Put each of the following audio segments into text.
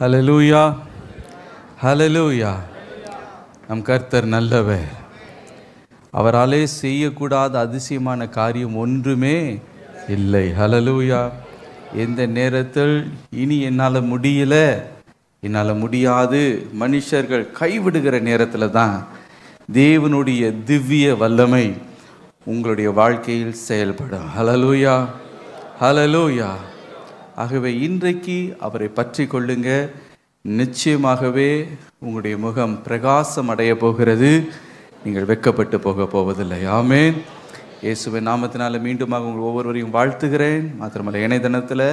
ஹல்லேலூயா, ஹல்லேலூயா. நம் கர்த்தர் நல்லவர். அவராலே செய்யக்கூடாத அதிசயமான காரியம் ஒன்றுமே இல்லை. ஹல்லேலூயா. எந்த நேரத்தில் இனி என்னால் முடியல, என்னால் முடியாது, மனுஷர்கள் கைவிடுகிற நேரத்தில் தான் தேவனுடைய திவ்ய வல்லமை உங்களுடைய வாழ்க்கையில் செயல்படும். ஹல்லேலூயா, ஹல்லேலூயா. ஆகவே இன்றைக்கு அவரை பற்றி கொள்ளுங்க. நிச்சயமாகவே உங்களுடைய முகம் பிரகாசம் அடைய போகிறது. நீங்கள் வெட்கப்பட்டு போவதில்லை. ஆமென். இயேசுவின் நாமத்தினால மீண்டுமாக உங்கள் ஒவ்வொருவரையும் வாழ்த்துகிறேன். மாத்திரமல்ல, இணையதளத்தில்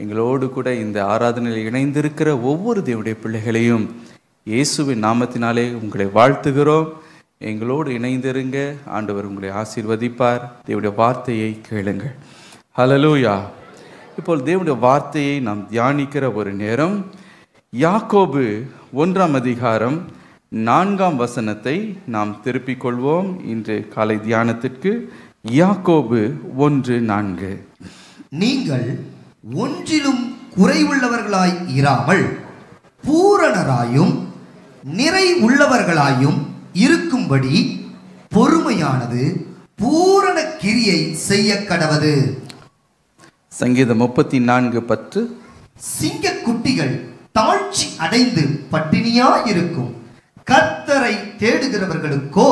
எங்களோடு கூட இந்த ஆராதனையில் இணைந்திருக்கிற ஒவ்வொரு தேவனுடைய பிள்ளைகளையும் இயேசுவின் நாமத்தினாலே உங்களை வாழ்த்துகிறோம். எங்களோடு இணைந்திருங்க. ஆண்டவர் உங்களை ஆசீர்வதிப்பார். தேவனுடைய வார்த்தையை கேளுங்கள். ஹல்லேலூயா. இப்போ தேவனுடைய வார்த்தையை நாம் தியானிக்கிற ஒரு நேரம். யாக்கோபு 1ஆம் அதிகாரம் 4ஆம் வசனத்தை நாம் திருப்பிக் கொள்வோம். இன்று காலை தியானத்திற்கு யாக்கோபு 1:4. நீங்கள் ஒன்றிலும் குறைவுள்ளவர்களாய் இராமல் பூரணராயும் நிறை உள்ளவர்களாயும் இருக்கும்படி பொறுமையானது பூரண கிரியை செய்ய கடவது. சங்கீதம் 34:10. சிங்கக்குட்டிகள் தாழ்ச்சி அடைந்து பட்டினியாயிருக்கும், கர்த்தரை தேடுகிறவர்களுக்கோ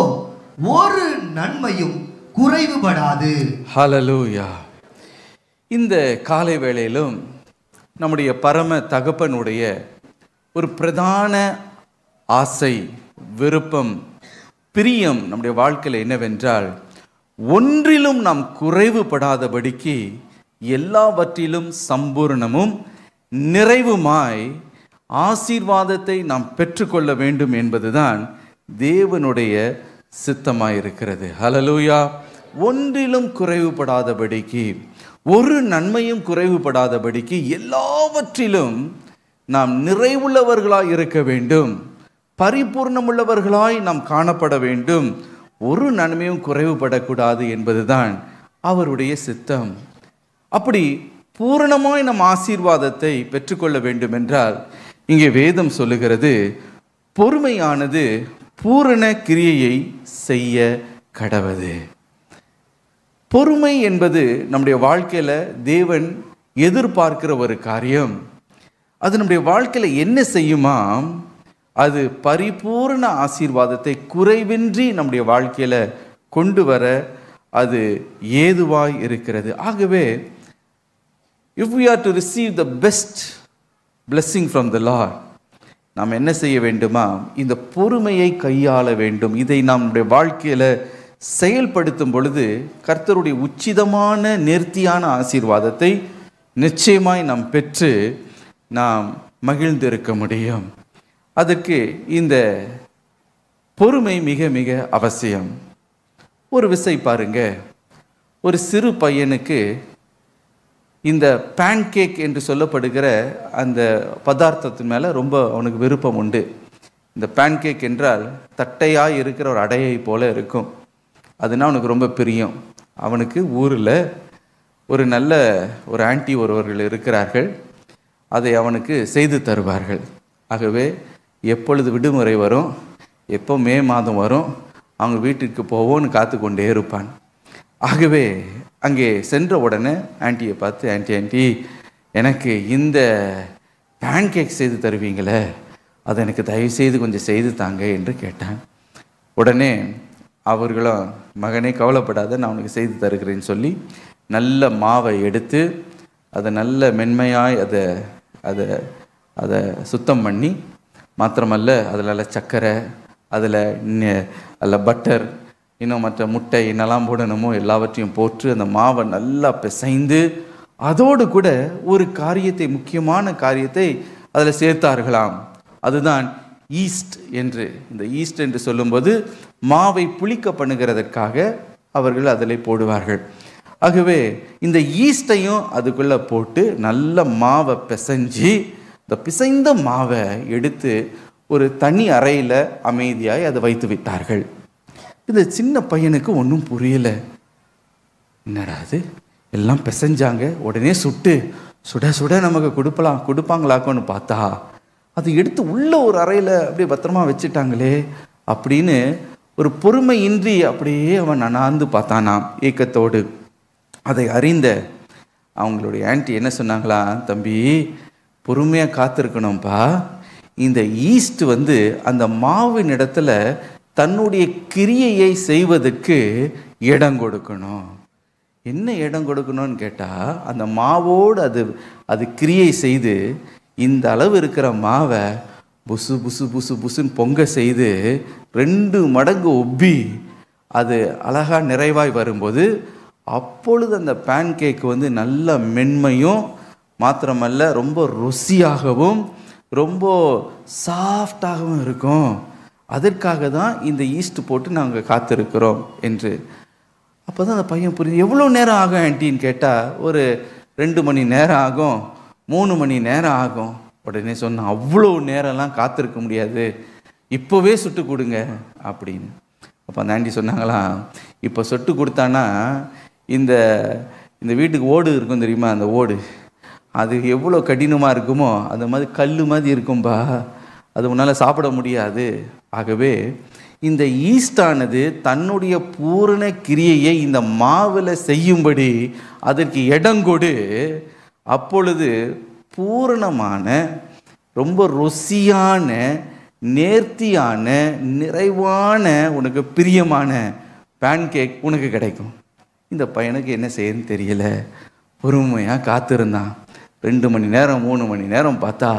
ஒரு நன்மையும் குறைவுபடாது. ஹல்லேலூயா. இந்த காலை வேளையிலும் நம்முடைய பரம தகப்பனுடைய ஒரு பிரதான ஆசை, விருப்பம், பிரியம் நம்முடைய வாழ்க்கையில் என்னவென்றால், ஒன்றிலும் நாம் குறைவுபடாதபடிக்கு எல்லாவற்றிலும் சம்பூர்ணமும் நிறைவுமாய் ஆசீர்வாதத்தை நாம் பெற்றுக்கொள்ள வேண்டும் என்பதுதான் தேவனுடைய சித்தமாயிருக்கிறது. ஹல்லேலூயா. ஒன்றிலும் குறைவுபடாதபடிக்கு, ஒரு நன்மையும் குறைவுபடாதபடிக்கு எல்லாவற்றிலும் நாம் நிறைவுள்ளவர்களாய் இருக்க வேண்டும், பரிபூர்ணமுள்ளவர்களாய் நாம் காணப்பட வேண்டும். ஒரு நன்மையும் குறைவுபடக்கூடாது என்பதுதான் அவருடைய சித்தம். அப்படி பூரணமாய் நம் ஆசீர்வாதத்தை பெற்றுக்கொள்ள வேண்டும் என்றால், இங்கே வேதம் சொல்லுகிறது, பொறுமையானது பூரண கிரியையை செய்ய கடவது. பொறுமை என்பது நம்முடைய வாழ்க்கையில் தேவன் எதிர்பார்க்கிற ஒரு காரியம். அது நம்முடைய வாழ்க்கையில் என்ன செய்யுமாம்? அது பரிபூர்ண ஆசீர்வாதத்தை குறைவின்றி நம்முடைய வாழ்க்கையில் கொண்டு வர அது ஏதுவாய் இருக்கிறது. ஆகவே if we are to receive the best blessing from the Lord, நாம் என்ன செய்ய வேண்டுமா? இந்த பொறுமையை கையாள வேண்டும். இதை நம்முடைய வாழ்க்கையில் செயல்படுத்தும் பொழுது கர்த்தருடைய உச்சிதமான நேர்த்தியான ஆசீர்வாதத்தை நிச்சயமாய் நாம் பெற்று நாம் மகிழ்ந்திருக்க முடியும். அதற்கு இந்த பொறுமை மிக மிக அவசியம். ஒரு விசை பாருங்க, ஒரு சிறு பையனுக்கு இந்த பேன்கேக் என்று சொல்லப்படுகிற அந்த பதார்த்தத்தின் மேலே ரொம்ப அவனுக்கு விருப்பம் உண்டு. இந்த பேன்கேக் என்றால் தட்டையாக இருக்கிற ஒரு அடையை போல இருக்கும். அதுனா அவனுக்கு ரொம்ப பிரியம். அவனுக்கு ஊரில் ஒரு நல்ல ஒரு ஆன்ட்டி ஒருவர்கள் இருக்கிறார்கள். அதை அவனுக்கு செய்து தருவார்கள். ஆகவே எப்பொழுது விடுமுறை வரும், எப்போ மே மாதம் வரும், அவங்க வீட்டுக்கு போவோன்னு காத்து கொண்டே இருப்பான். ஆகவே அங்கே சென்ற உடனே ஆன்ட்டியை பார்த்து, ஆன்ட்டி எனக்கு இந்த பேன்கேக் செய்து தருவீங்களே, அதை எனக்கு தயவுசெய்து கொஞ்சம் செய்து தாங்க என்று கேட்டான். உடனே அவர்களும், மகனே கவலைப்படாத, நான் உனக்கு செய்து தருகிறேன்னு சொல்லி நல்ல மாவை எடுத்து அதை நல்ல மென்மையாய் அதை அதை அதை சுத்தம் பண்ணி, மாத்திரமல்ல அதில் சர்க்கரை, அதில் பட்டர், இன்னும் மற்ற முட்டை என்னெல்லாம் போடணுமோ எல்லாவற்றையும் போட்டு அந்த மாவை நல்லா பிசைந்து அதோடு கூட ஒரு காரியத்தை, முக்கியமான காரியத்தை அதில் சேர்த்தார்களாம். அதுதான் ஈஸ்ட் என்று. இந்த ஈஸ்ட் என்று சொல்லும்போது மாவை புளிக்க பண்ணுகிறதற்காக அவர்கள் அதில் போடுவார்கள். ஆகவே இந்த ஈஸ்டையும் அதுக்குள்ளே போட்டு நல்ல மாவை பிசைஞ்சு, இந்த பிசைந்த மாவை எடுத்து ஒரு தனி அறையில் அமைதியாய் அதை வைத்து விட்டார்கள். இந்த சின்ன பையனுக்கு ஒன்றும் புரியலை. என்னடா அது, எல்லாம் பிசைஞ்சாங்க, உடனே சுட்டு சுட சுட நமக்கு கொடுப்பாங்களாக்கோன்னு பார்த்தா அதை எடுத்து உள்ள ஒரு அறையில் அப்படியே பத்திரமா வச்சுட்டாங்களே அப்படின்னு ஒரு பொறுமையின்றி அப்படியே அவன் அண்ணாந்து பார்த்தானாம் ஏக்கத்தோடு. அதை அறிந்த அவங்களுடைய ஆன்ட்டி என்ன சொன்னாங்களா, தம்பி பொறுமையாக காத்திருக்கணும்ப்பா, இந்த ஈஸ்ட் அந்த மாவின் இடத்துல தன்னுடைய கிரியையை செய்வதற்கு இடம் கொடுக்கணும். என்ன இடம் கொடுக்கணும்னு கேட்டால், அந்த மாவோடு அது கிரியை செய்து இந்த அளவு இருக்கிற மாவை புசு புசு புசு புசுன்னு பொங்க செய்து 2 மடங்கு ஒப்பி அது அழகாக நிறைவாய் வரும்போது அப்பொழுது அந்த பேன் கேக் நல்ல மென்மையும் மாத்திரமல்ல ரொம்ப ருசியாகவும் ரொம்ப சாஃப்டாகவும் இருக்கும். அதற்காக தான் இந்த ஈஸ்ட் போட்டு நாங்கள் காத்திருக்கிறோம் என்று. அப்போ தான் அந்த பையன் புரியுது. எவ்வளோ நேரம் ஆகும் ஆன்ட்டின்னு கேட்டால், ஒரு 2 மணி நேரம் ஆகும், 3 மணி நேரம் ஆகும். உடனே சொன்னான், அவ்வளோ நேரம்லாம் காத்திருக்க முடியாது, இப்போவே சுட்டு கொடுங்க அப்படின்னு. அப்போ அந்த ஆண்டி சொன்னாங்களாம், இப்போ சுட்டு கொடுத்தானா இந்த இந்த வீட்டுக்கு ஓடு இருக்கும் தெரியுமா, அந்த ஓடு அது எவ்வளோ கடினமாக இருக்குமோ அந்த மாதிரி கல் மாதிரி இருக்கும்பா, அது உன்னால் சாப்பிட முடியாது. ஆகவே இந்த ஈஸ்டானது தன்னுடைய பூரண கிரியையை இந்த மாவில் செய்யும்படி அதற்கு இடங்கொடு, அப்பொழுது பூரணமான ரொம்ப ருசியான நேர்த்தியான நிறைவான உனக்கு பிரியமான பேன்கேக் உனக்கு கிடைக்கும். இந்த பையனுக்கு என்ன செய்யணும்னு தெரியல, பொறுமையாக காத்திருந்தான். 2 மணி நேரம் 3 மணி நேரம் பார்த்தா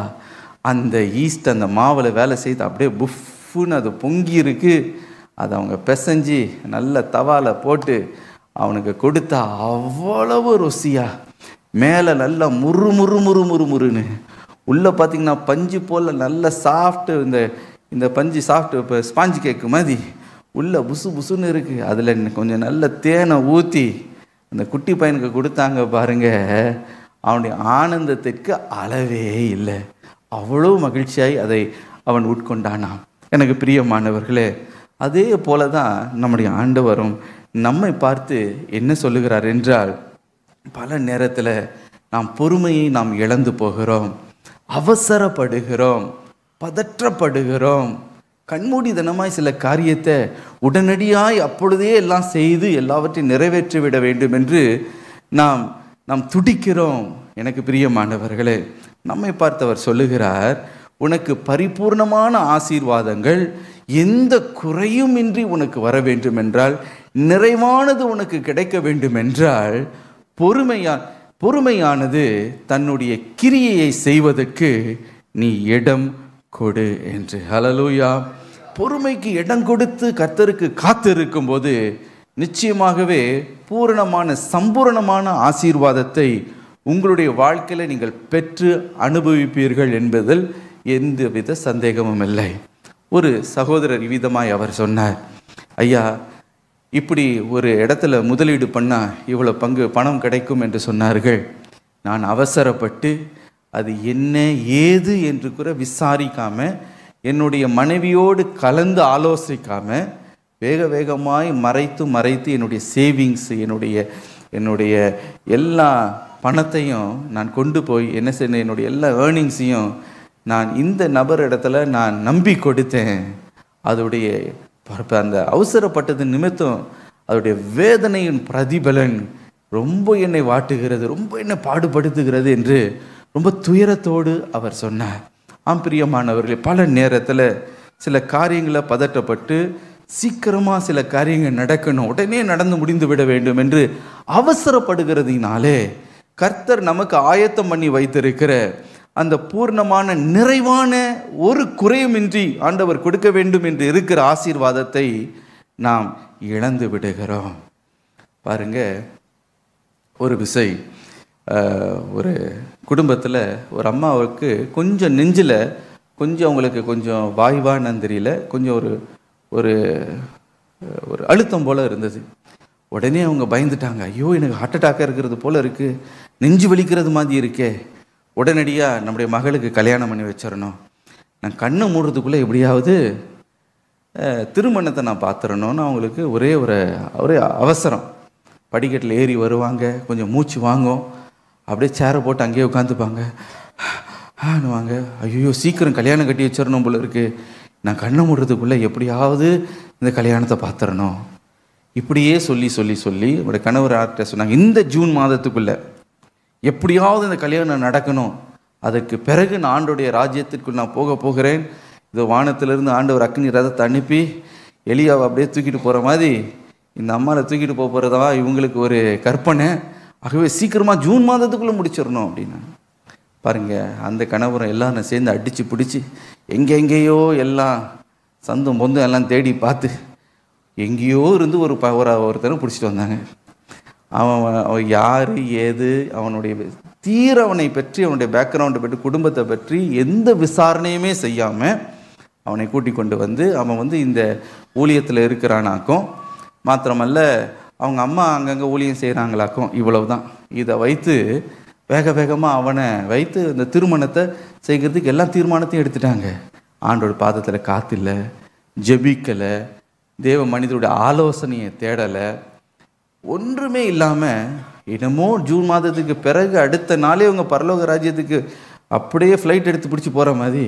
அந்த ஈஸ்ட் அந்த மாவில் வேலை செய்து அப்படியே புஃப்னு அது பொங்கி இருக்கு. அதை அவங்க பிசைஞ்சு நல்ல தவாவில் போட்டு அவனுக்கு கொடுத்தா அவ்வளவு ருசியா, மேலே நல்லா முறு முறு முறு முறு முறுன்னு, உள்ளே பார்த்திங்கன்னா பஞ்சு போல் நல்ல சாஃப்ட்டு, இந்த பஞ்சு சாஃப்ட்டு இப்போ ஸ்பாஞ்சு கேக்கு மாதிரி உள்ளே புசு புசுன்னு இருக்குது. அதில் கொஞ்சம் நல்ல தேனை ஊற்றி அந்த குட்டி பையனுக்கு கொடுத்தாங்க பாருங்க, அவனுடைய ஆனந்தத்திற்கு அளவே இல்லை. அவ்வளோ மகிழ்ச்சியாய் அதை அவன் உட்கொண்டானான். எனக்கு பிரியமானவர்களே, அதே போல தான் நம்முடைய ஆண்டவரும் நம்மை பார்த்து என்ன சொல்லுகிறார் என்றால், பல நேரத்தில் நாம் பொறுமையை நாம் இழந்து போகிறோம், அவசரப்படுகிறோம், பதற்றப்படுகிறோம், கண்மூடித்தனமாய் சில காரியத்தை உடனடியாய் அப்பொழுதே எல்லாம் செய்து எல்லாவற்றையும் நிறைவேற்றிவிட வேண்டும் என்று நாம் துடிக்கிறோம். எனக்கு பிரியமானவர்களே, நம்மை பார்த்தவர் சொல்லுகிறார், உனக்கு பரிபூர்ணமான ஆசீர்வாதங்கள் எந்த குறையுமின்றி உனக்கு வர வேண்டும் என்றால், நிறைவானது உனக்கு கிடைக்க வேண்டும் என்றால், பொறுமையானது தன்னுடைய கிரியையை செய்வதற்கு நீ இடம் கொடு என்று. ஹல்லேலூயா. பொறுமைக்கு இடம் கொடுத்து கர்த்தருக்கு காத்திருக்கும் போது நிச்சயமாகவே பூரணமான சம்பூரணமான ஆசீர்வாதத்தை உங்களுடைய வாழ்க்கையில் நீங்கள் பெற்று அனுபவிப்பீர்கள் என்பதில் எந்தவித சந்தேகமும் இல்லை. ஒரு சகோதரர் விதமாய் அவர் சொன்னார், ஐயா, இப்படி ஒரு இடத்துல முதலீடு பண்ணால் இவ்வளோ பணம் கிடைக்கும் என்று சொன்னார்கள். நான் அவசரப்பட்டு அது என்ன ஏது என்று கூட விசாரிக்காமல், என்னுடைய மனைவியோடு கலந்து ஆலோசிக்காமல் வேகமாய் மறைத்து என்னுடைய சேவிங்ஸ், என்னுடைய எல்லா பணத்தையும் நான் கொண்டு போய் என்ன செய்ய, என்னுடைய எல்லா ஏர்னிங்ஸையும் நான் இந்த நபர் இடத்துல நான் நம்பி கொடுத்தேன். அதோடைய அந்த அவசரப்பட்டது நிமித்தம் அதோடைய வேதனையின் பிரதிபலன் ரொம்ப என்னை வாட்டுகிறது, ரொம்ப என்னை பாடுபடுத்துகிறது என்று ரொம்ப துயரத்தோடு அவர் சொன்னார். பிரியமானவர்களே, பல நேரத்தில் சில காரியங்களை பதட்டப்பட்டு சீக்கிரமாக சில காரியங்கள் நடக்கணும், உடனே நடந்து முடிந்து விட வேண்டும் என்று அவசரப்படுகிறதுனாலே கர்த்தர் நமக்கு ஆயத்தம் பண்ணி வைத்திருக்கிற அந்த பூர்ணமான நிறைவான ஒரு குறையுமின்றி ஆண்டவர் கொடுக்க வேண்டும் என்று இருக்கிற ஆசீர்வாதத்தை நாம் இழந்து விடுகிறோம். பாருங்க, ஒரு விசை ஒரு குடும்பத்தில் ஒரு அம்மாவுக்கு கொஞ்சம் நெஞ்சில் அவங்களுக்கு கொஞ்சம் வாய்வான்னு தெரியல, கொஞ்சம் ஒரு அழுத்தம் போல் இருந்தது. உடனே அவங்க பயந்துட்டாங்க, ஐயோ எனக்கு ஹார்ட் அட்டாக்காக இருக்கிறது போல் இருக்குது, நெஞ்சு வலிக்கிறது மாதிரி இருக்கே, உடனடியாக நம்முடைய மகளுக்கு கல்யாணம் பண்ணி வச்சிடணும், நான் கண்ணை மூடுறதுக்குள்ளே எப்படியாவது திருமணத்தை நான் பார்த்துடணும்னு அவங்களுக்கு ஒரே அவசரம். படிக்கட்டில் ஏறி வருவாங்க, கொஞ்சம் மூச்சு வாங்கும், அப்படியே சேரை போட்டு அங்கேயே உட்காந்துப்பாங்க, வாங்க, ஐயோ சீக்கிரம் கல்யாணம் கட்டி வச்சிடணும் போல இருக்கு, நான் கண்ணை மூடுறதுக்குள்ளே எப்படியாவது இந்த கல்யாணத்தை பார்த்துடணும். இப்படியே சொல்லி சொல்லி சொல்லி என்னோடய கணவர் ஆர்ட்ட சொன்னாங்க, இந்த ஜூன் மாதத்துக்குள்ளே எப்படியாவது இந்த கல்யாணம் நடக்கணும், அதற்கு பிறகு நான் ஆண்டோடைய ராஜ்யத்திற்குள் நான் போகிறேன். இது வானத்திலிருந்து ஆண்டவர் அக்னி ரதத்தை அனுப்பி எலியாவை அப்படியே தூக்கிட்டு போகிற மாதிரி இந்த அம்மாவை தூக்கிட்டு போகிறதா இவங்களுக்கு ஒரு கற்பனை. ஆகவே சீக்கிரமாக ஜூன் மாதத்துக்குள்ளே முடிச்சிடணும் அப்படின்னா பாருங்கள், அந்த கணவரை எல்லாரும் சேர்ந்து அடித்து பிடிச்சி எங்கெங்கேயோ எல்லாம் சந்தும் பொந்தும் எல்லாம் தேடி பார்த்து எங்கேயோ இருந்து ஒருத்தனை பிடிச்சிட்டு வந்தாங்க. அவன் யார் ஏது, அவனுடைய அவனை பற்றி, அவனுடைய பேக்ரவுண்டை பற்றி, குடும்பத்தை பற்றி எந்த விசாரணையுமே செய்யாமல் அவனை கூட்டி கொண்டு வந்து அவன் இந்த ஊழியத்தில் இருக்கிறானாக்கும், மாத்திரமல்ல அவங்க அம்மா அங்கங்கே ஊழியம் செய்கிறாங்களாக்கும். இவ்வளவு தான். இதை வைத்து வேக வேகமாக அவனை வைத்து இந்த திருமணத்தை செய்கிறதுக்கு எல்லா தீர்மானத்தையும் எடுத்துட்டாங்க. ஆண்டோட பாதத்தில் காத்தில்லை, ஜெபிக்கலை, தேவ மனிதருடைய ஆலோசனையை தேடலை, ஒன்றுமே இல்லாமல் என்னமோ ஜூன் மாதத்துக்கு பிறகு அடுத்த நாளே அவங்க பரலோக ராஜ்யத்துக்கு அப்படியே ஃப்ளைட் எடுத்து பிடிச்சி போகிற மாதிரி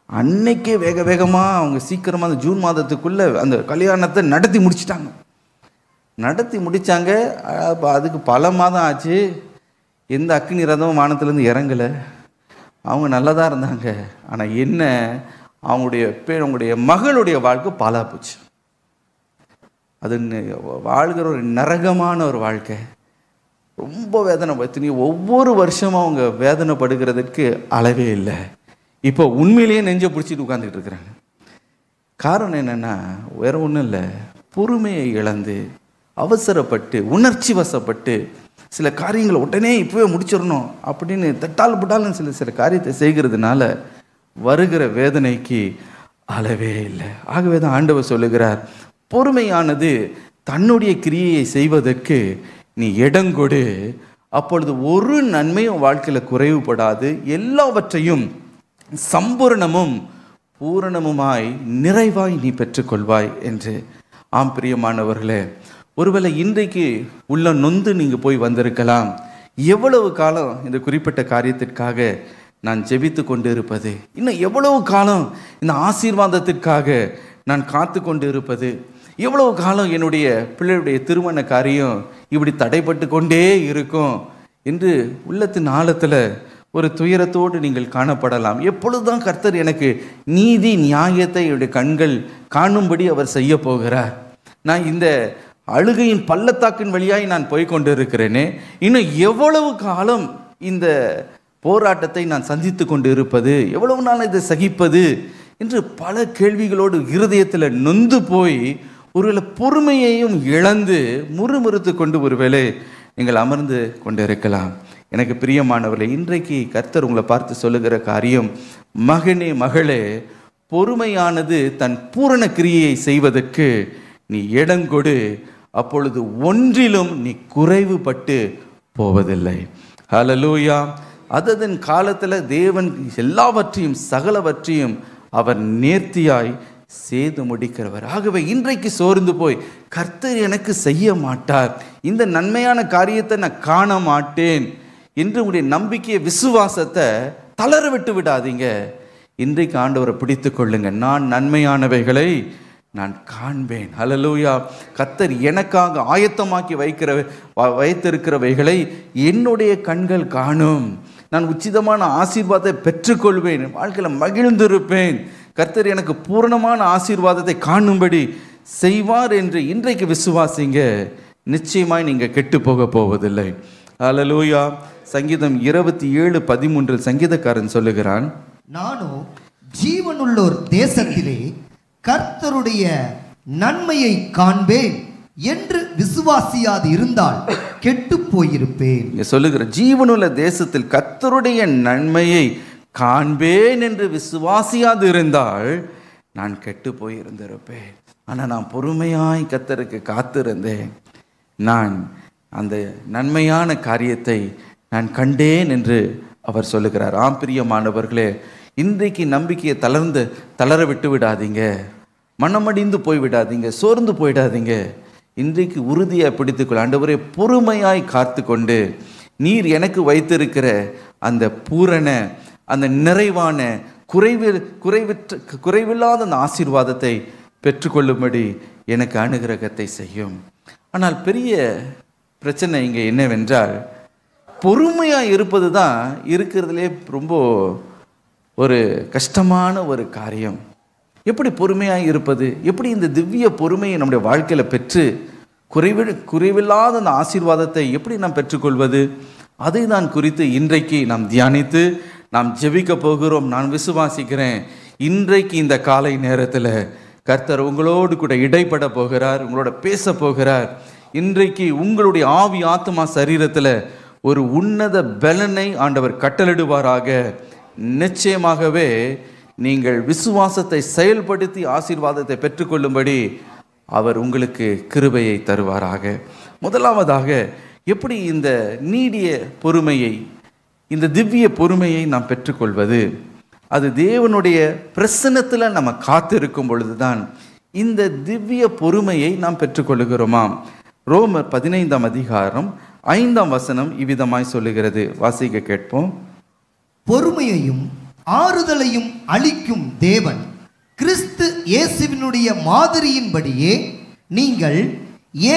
அன்னைக்கே வேக வேகமாக அவங்க சீக்கிரமாக அந்த ஜூன் மாதத்துக்குள்ளே அந்த கல்யாணத்தை நடத்தி முடிச்சிட்டாங்க. அதுக்கு பல மாதம் ஆச்சு. எந்த அக்னி ரதமும் வானத்துலேருந்து இறங்கலை. அவங்க நல்லா தான் இருந்தாங்க. ஆனால் என்ன, அவங்களுடைய மகளுடைய வாழ்க்கை பாழா போச்சு. அது வாழ்கிற ஒரு நரகமான ஒரு வாழ்க்கை. ரொம்ப வேதனை பற்றி ஒவ்வொரு வருஷமும் அவங்க வேதனைப்படுகிறதுக்கு அளவே இல்லை. இப்போ உண்மையிலேயே நெஞ்சை பிடிச்சிட்டு உட்காந்துக்கிட்டு இருக்கிறாங்க. காரணம் என்னென்னா வேற ஒன்றும் இல்லை, பொறுமையை இழந்து அவசரப்பட்டு உணர்ச்சி வசப்பட்டு சில காரியங்களை உடனே இப்போவே முடிச்சிடணும் அப்படின்னு தட்டால் புட்டாலும் சில காரியத்தை செய்கிறதுனால வருகிற வேதனைக்கு அளவே இல்லை. ஆகவே தான் ஆண்டவர் சொல்லுகிறார், பொறுமையானது தன்னுடைய கிரியையை செய்வதற்கு நீ இடங்கொடு, அப்பொழுது ஒரு நன்மையும் வாழ்க்கையில் குறைவுபடாது, எல்லாவற்றையும் சம்பூர்ணமும் பூரணமுமாய் நிறைவாய் நீ பெற்றுக்கொள்வாய் என்று. ஆம் பிரியமானவர்களே, ஒருவேளை இன்றைக்கு உள்ள நொந்து நீங்கள் போய் வந்திருக்கலாம். எவ்வளவு காலம் இந்த குறிப்பிட்ட காரியத்திற்காக நான் ஜெபித்து கொண்டு இருப்பது, இன்னும் எவ்வளவு காலம் இந்த ஆசீர்வாதத்திற்காக நான் காத்து கொண்டு இருப்பது, எவ்வளவு காலம் என்னுடைய பிள்ளையுடைய திருமண காரியம் இப்படி தடைப்பட்டு கொண்டே இருக்கும் என்று உள்ளத்தின் ஆழத்தில் ஒரு துயரத்தோடு நீங்கள் காணப்படலாம். எப்பொழுதுதான் கர்த்தர் எனக்கு நீதி நியாயத்தை என்னுடைய கண்கள் காணும்படி அவர் செய்ய போகிறார், நான் இந்த அழுகையின் பள்ளத்தாக்கின் வழியாய் நான் போய்கொண்டு இருக்கிறேனே, இன்னும் எவ்வளவு காலம் இந்த போராட்டத்தை நான் சந்தித்து கொண்டு இருப்பது, எவ்வளவு நாள் இதை சகிப்பது என்று பல கேள்விகளோடு இருதயத்தில் நொந்து போய் ஒருவேளை பொறுமையையும் இழந்து முறுமுறுத்து கொண்டு ஒருவேளை நீங்கள் அமர்ந்து கொண்டு இருக்கலாம். எனக்கு பிரியமானவர்களே, இன்றைக்கு கர்த்தர் உங்களை பார்த்து சொல்லுகிற காரியம், மகனே மகளே, பொறுமையானது தன் பூரண கிரியையை செய்வதற்கு நீ இடங்கொடு, அப்பொழுது ஒன்றிலும் நீ குறைவுபட்டு போவதில்லை. ஹல்லேலூயா. அதன் காலத்தில் தேவன் எல்லாவற்றையும் சகலவற்றையும் அவர் நேர்த்தியாய் செய்து முடிக்கிறவர். ஆகவே இன்றைக்கு சோர்ந்து போய் கர்த்தர் எனக்கு செய்ய மாட்டார், இந்த நன்மையான காரியத்தை நான் காண மாட்டேன் என்று உங்களுடைய நம்பிக்கையை விசுவாசத்தை தளர விட்டு விடாதீங்க. இன்றைக்கு ஆண்டவரை பிடித்து கொள்ளுங்க. நான் நன்மையானவைகளை நான் காண்பேன். ஹல்லேலூயா. கர்த்தர் எனக்காக ஆயத்தமாக்கி வைத்திருக்கிறவைகளை என்னுடைய கண்கள் காணும். நான் உச்சிதமான ஆசீர்வாதத்தை பெற்றுக்கொள்வேன், வாழ்க்கையில் மகிழ்ந்திருப்பேன். கர்த்தர் எனக்கு பூரணமான ஆசீர்வாதத்தை காணும்படி செய்வார் என்று இன்றைக்கு விசுவாசிங்க. நிச்சயமாய் நீங்கள் கெட்டு போக போவதில்லை. ஹல்லேலூயா. சங்கீதம் 27:13 சங்கீதக்காரன் சொல்லுகிறான், நானோ ஜீவனுள்ளோர் தேசத்திலே கர்த்தருடைய நன்மையை காண்பேன் என்று விசுவாசியாது இருந்தால் கெட்டு போயிருப்பேன். சொல்லுகிற ஜீவனுள்ள தேசத்தில் கர்த்தருடைய நன்மையை காண்பேன் என்று விசுவாசியாது இருந்தால் நான் கெட்டு போயிருந்திருப்பேன். ஆனால் நான் பொறுமையாய் கர்த்தருக்கு காத்திருந்தேன், நான் அந்த நன்மையான காரியத்தை நான் கண்டேன் என்று அவர் சொல்லுகிறார். ஆம் பிரியமானவர்களே, இன்றைக்கு நம்பிக்கையை தளர விட்டு விடாதீங்க, மனமடிந்து போய்விடாதீங்க, சோர்ந்து போயிடாதீங்க. இன்றைக்கு உறுதியாக பிடித்துக்கொள்ள, ஆண்டவரே பொறுமையாய் காத்து கொண்டு நீர் எனக்கு வைத்திருக்கிற அந்த பூரண அந்த நிறைவான குறைவில்லாத அந்த ஆசீர்வாதத்தை பெற்றுக்கொள்ளும்படி எனக்கு அனுகிரகத்தை செய்யும். ஆனால் பெரிய பிரச்சனை இங்கே என்னவென்றால், பொறுமையாக இருப்பது தான் இருக்கிறதுலே ரொம்ப ஒரு கஷ்டமான ஒரு காரியம். எப்படி பொறுமையாக இருப்பது? எப்படி இந்த திவ்ய பொறுமையை நம்முடைய வாழ்க்கையில் பெற்று குறைவில்லாத அந்த ஆசீர்வாதத்தை எப்படி நாம் பெற்றுக்கொள்வது? அதை தான் குறித்து இன்றைக்கு நாம் தியானித்து நாம் ஜெபிக்க போகிறோம். நான் விசுவாசிக்கிறேன், இன்றைக்கு இந்த காலை நேரத்தில் கர்த்தர் உங்களோடு கூட இடைப்பட போகிறார், உங்களோட பேச போகிறார். இன்றைக்கு உங்களுடைய ஆவி ஆத்மா சரீரத்தில் ஒரு உன்னத பலனை ஆண்டவர் கட்டளிடுவாராக. நிச்சயமாகவே நீங்கள் விசுவாசத்தை செயல்படுத்தி ஆசீர்வாதத்தை பெற்றுக்கொள்ளும்படி அவர் உங்களுக்கு கிருபையை தருவாராக. முதலாவதாக, எப்படி இந்த நீடிய பொறுமையை, இந்த திவ்ய பொறுமையை நாம் பெற்றுக்கொள்வது? அது தேவனுடைய பிரசன்னத்தில் நம்ம காத்திருக்கும் பொழுதுதான் இந்த திவ்ய பொறுமையை நாம் பெற்றுக்கொள்ளுகிறோமாம். ரோமர் 15ஆம் அதிகாரம் 5ஆம் வசனம் இவ்விதமாய் சொல்லுகிறது. வாசிக்க கேட்போம். பொறுமையையும் ஆறுதலையும் அளிக்கும் தேவன் கிறிஸ்து இயேசுவினுடைய மாதிரியின்படியே நீங்கள்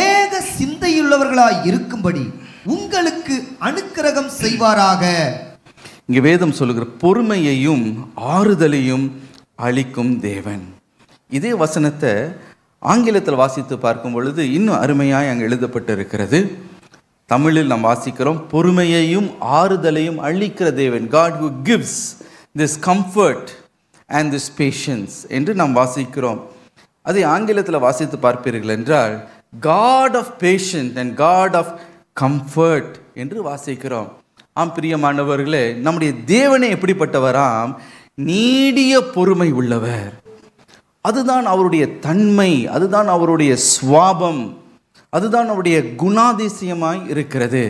ஏக சிந்தையுள்ளவர்களாய் இருக்கும்படி உங்களுக்கு அனுக்கிரகம் செய்வாராக. இங்கே வேதம் சொல்லுகிற பொறுமையையும் ஆறுதலையும் அளிக்கும் தேவன். இதே வசனத்தை ஆங்கிலத்தில் வாசித்து பார்க்கும் பொழுது இன்னும் அருமையாய் அங்கே எழுதப்பட்டு இருக்கிறது. தமிழில் நாம் வாசிக்கிறோம், பொறுமையையும் ஆறுதலையும் அளிக்கிற தேவன், God who gives this comfort and this patience என்று நாம் வாசிக்கிறோம். அதை ஆங்கிலத்தில் வாசித்து பார்ப்பீர்கள் என்றால் God of patience and God of comfort என்று வாசிக்கிறோம். ஆம் பிரியமானவர்களே, நம்முடைய தேவனே எப்படிப்பட்டவராம்? நீடிய பொறுமை உள்ளவர். அதுதான் அவருடைய தன்மை, அதுதான் அவருடைய சுவாபம், அதுதான் அவருடைய குணாதிசயமாய் இருக்கிறது.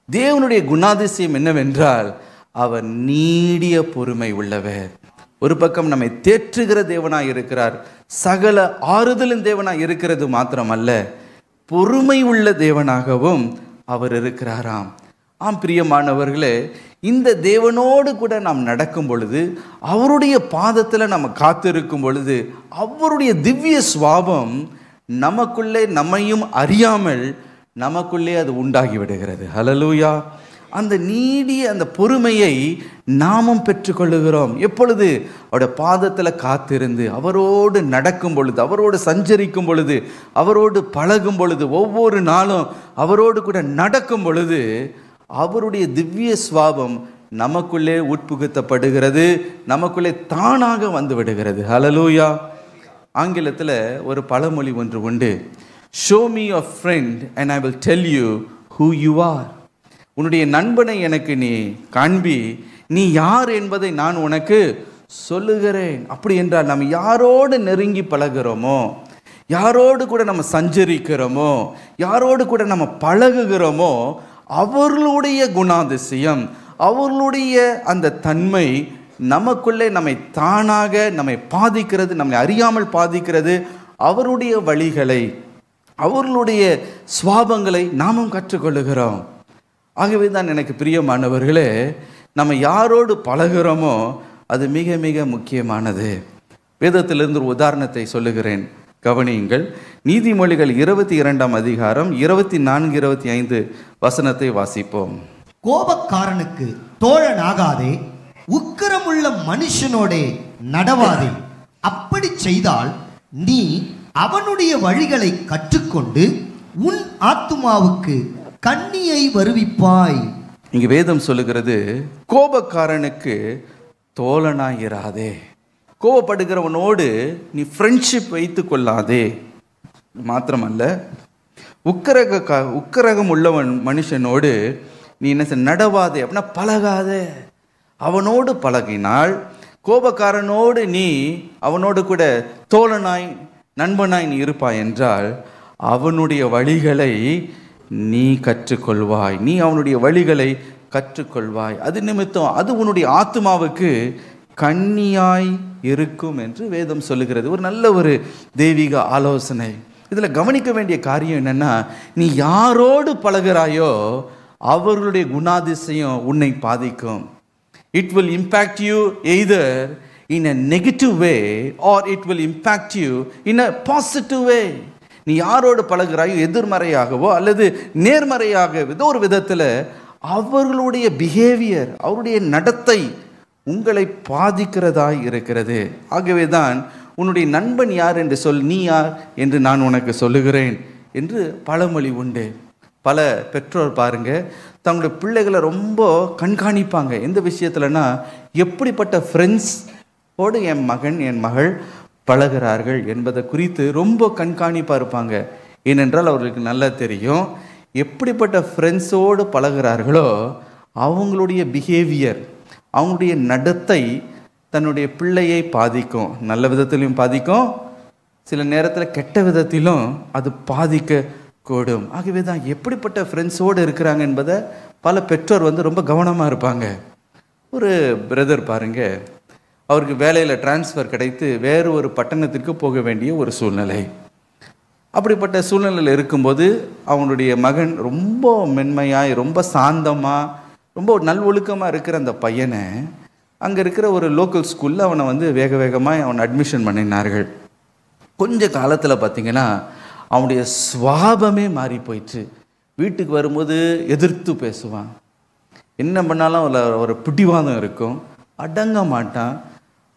தேவனுடைய குணாதிசயம் என்னவென்றால் அவர் நீடிய பொறுமை உள்ளவர். ஒரு பக்கம் நம்மை தேற்றுகிற தேவனாய் இருக்கிறார், சகல ஆறுதலின் தேவனாய் இருக்கிறது மாத்திரமல்ல, பொறுமை உள்ள தேவனாகவும் அவர் இருக்கிறாராம். ஆம் பிரியமானவர்களே, இந்த தேவனோடு கூட நாம் நடக்கும் பொழுது, அவருடைய பாதத்தில் நம்ம காத்திருக்கும் பொழுது, அவருடைய திவ்ய சுவாபம் நமக்குள்ளே, நம்மையும் அறியாமல் நமக்குள்ளே அது உண்டாகி விடுகிறது. ஹல்லேலூயா. அந்த நீடிய அந்த பொறுமையை நாமும் பெற்றுக்கொள்ளுகிறோம். எப்பொழுது? அவருடைய பாதத்தில் காத்திருந்து அவரோடு நடக்கும் பொழுது, அவரோடு சஞ்சரிக்கும் பொழுது, அவரோடு பழகும் பொழுது, ஒவ்வொரு நாளும் அவரோடு கூட நடக்கும் பொழுது அவருடைய திவ்ய சுவாபம் நமக்குள்ளே உட்புகுத்தப்படுகிறது, நமக்குள்ளே தானாக வந்து விடுகிறது. ஹல்லேலூயா. ஆங்கிலத்தில் ஒரு பழமொழி ஒன்று உண்டு, show me your friend and I will tell you who you are. உன்னுடைய நண்பனை எனக்கு நீ காண்பி, நீ யார் என்பதை நான் உனக்கு சொல்லுகிறேன். அப்படி என்றால் நம்ம யாரோடு நெருங்கி பழகிறோமோ, யாரோடு கூட நம்ம சஞ்சரிக்கிறோமோ, யாரோடு கூட நம்ம பழகுகிறோமோ, அவர்களுடைய குணாதிசயம், அவர்களுடைய அந்த தன்மை நமக்குள்ளே நம்மை தானாக நம்மை பாதிக்கிறது, நம்மை அறியாமல் பாதிக்கிறது. அவருடைய வழிகளை, அவர்களுடைய சுவாபங்களை நாமும் கற்றுக்கொள்ளுகிறோம். ஆகவே தான் எனக்கு பிரியமானவர்களே, நம்ம யாரோடு பழகிறோமோ அது மிக மிக முக்கியமானது. வேதத்திலிருந்து ஒரு உதாரணத்தை சொல்லுகிறேன், கவனியுங்கள். நீதிமொழிகள் 22ஆம் அதிகாரம் 24, 25 வசனத்தை வாசிப்போம். கோபக்காரனுக்கு தோழனாகாதே, உக்கிரமுள்ள மனுஷனோடே நடவாதே. அப்படி செய்தால் நீ அவனுடைய வழிகளை கற்றுக்கொண்டு உன் ஆத்துமாவுக்கு கண்ணியை வருவிப்பாய். இங்கு வேதம் சொல்லுகிறது, கோபக்காரனுக்கு தோழனாயிராதே. கோபப்படுகிறவனோடு நீ ஃப்ரெண்ட்ஷிப் வைத்து கொள்ளாதே. மாத்திரமல்ல, உக்கிரகம் உள்ளவன் மனுஷனோடு நீ என்ன நடவாதே, அப்படின்னா பழகாதே. அவனோடு பழகினால், கோபக்காரனோடு நீ அவனோடு கூட தோழனாய் நண்பனாய் நீ இருப்பாய் என்றால் அவனுடைய வழிகளை நீ கற்றுக்கொள்வாய், நீ அவனுடைய வழிகளை கற்றுக்கொள்வாய். அது நிமித்தம் அது உன்னுடைய ஆத்மாவுக்கு கண்ணியாய் இருக்கும் என்று வேதம் சொல்லுகிறது. ஒரு நல்ல ஒரு தெய்வீக ஆலோசனை. இதில் கவனிக்க வேண்டிய காரியம் என்னென்னா, நீ யாரோடு பழகிறாயோ அவர்களுடைய குணாதிசயம் உன்னை பாதிக்கும். It will impact you either in a negative way or it will impact you in a positive way. நீ யாரோடு பழகுறாயோ, எதிர்மறையாகவோ அல்லது நேர்மறையாக ஏதோ ஒரு விதத்தில் அவர்களுடைய பிஹேவியர், அவருடைய நடத்தை உங்களை பாதிக்கிறதாய் இருக்கிறது. ஆகவே தான் உன்னுடைய நண்பன் யார் என்று சொல், நீ யார் என்று நான் உனக்கு சொல்லுகிறேன் என்று பழமொழி உண்டு. பல பெற்றோர் பாருங்க, தங்களுடைய பிள்ளைகளை ரொம்ப கண்காணிப்பாங்க. எந்த விஷயத்துலனா, எப்படிப்பட்ட ஃப்ரெண்ட்ஸோடு என் மகன் என் மகள் பழகிறார்கள் என்பதை குறித்து ரொம்ப கண்காணிப்பாக இருப்பாங்க. ஏனென்றால் அவர்களுக்கு நல்லா தெரியும், எப்படிப்பட்ட ஃப்ரெண்ட்ஸோடு பழகிறார்களோ அவங்களுடைய பிஹேவியர், அவங்களுடைய நடத்தை தன்னுடைய பிள்ளையை பாதிக்கும். நல்ல விதத்திலும் பாதிக்கும், சில நேரத்தில் கெட்ட விதத்திலும் அது பாதிக்கக்கூடும். ஆகவே தான் எப்படிப்பட்ட ஃப்ரெண்ட்ஸோடு இருக்கிறாங்க என்பதை பல பெற்றோர் ரொம்ப கவனமாக இருப்பாங்க. ஒரு பிரதர் பாருங்க, அவருக்கு வேலையில் டிரான்ஸ்ஃபர் கிடைத்து வேறு ஒரு பட்டணத்திற்கு போக வேண்டிய ஒரு சூழ்நிலை. அப்படிப்பட்ட சூழ்நிலையில் இருக்கும்போது அவனுடைய மகன் ரொம்ப மென்மையாய், ரொம்ப சாந்தமாக, ரொம்ப நல்வொழுக்கமாக இருக்கிற அந்த பையனை அங்கே இருக்கிற ஒரு லோக்கல் ஸ்கூலில் அவனை வேக வேகமாக அவனை அட்மிஷன் பண்ணினார்கள். கொஞ்ச காலத்தில் பார்த்திங்கன்னா அவனுடைய சுவாபமே மாறி போயிடுச்சு. வீட்டுக்கு வரும்போது எதிர்த்து பேசுவான், என்ன பண்ணாலும் அதில் ஒரு பிடிவாதம் இருக்கும், அடங்க மாட்டான்.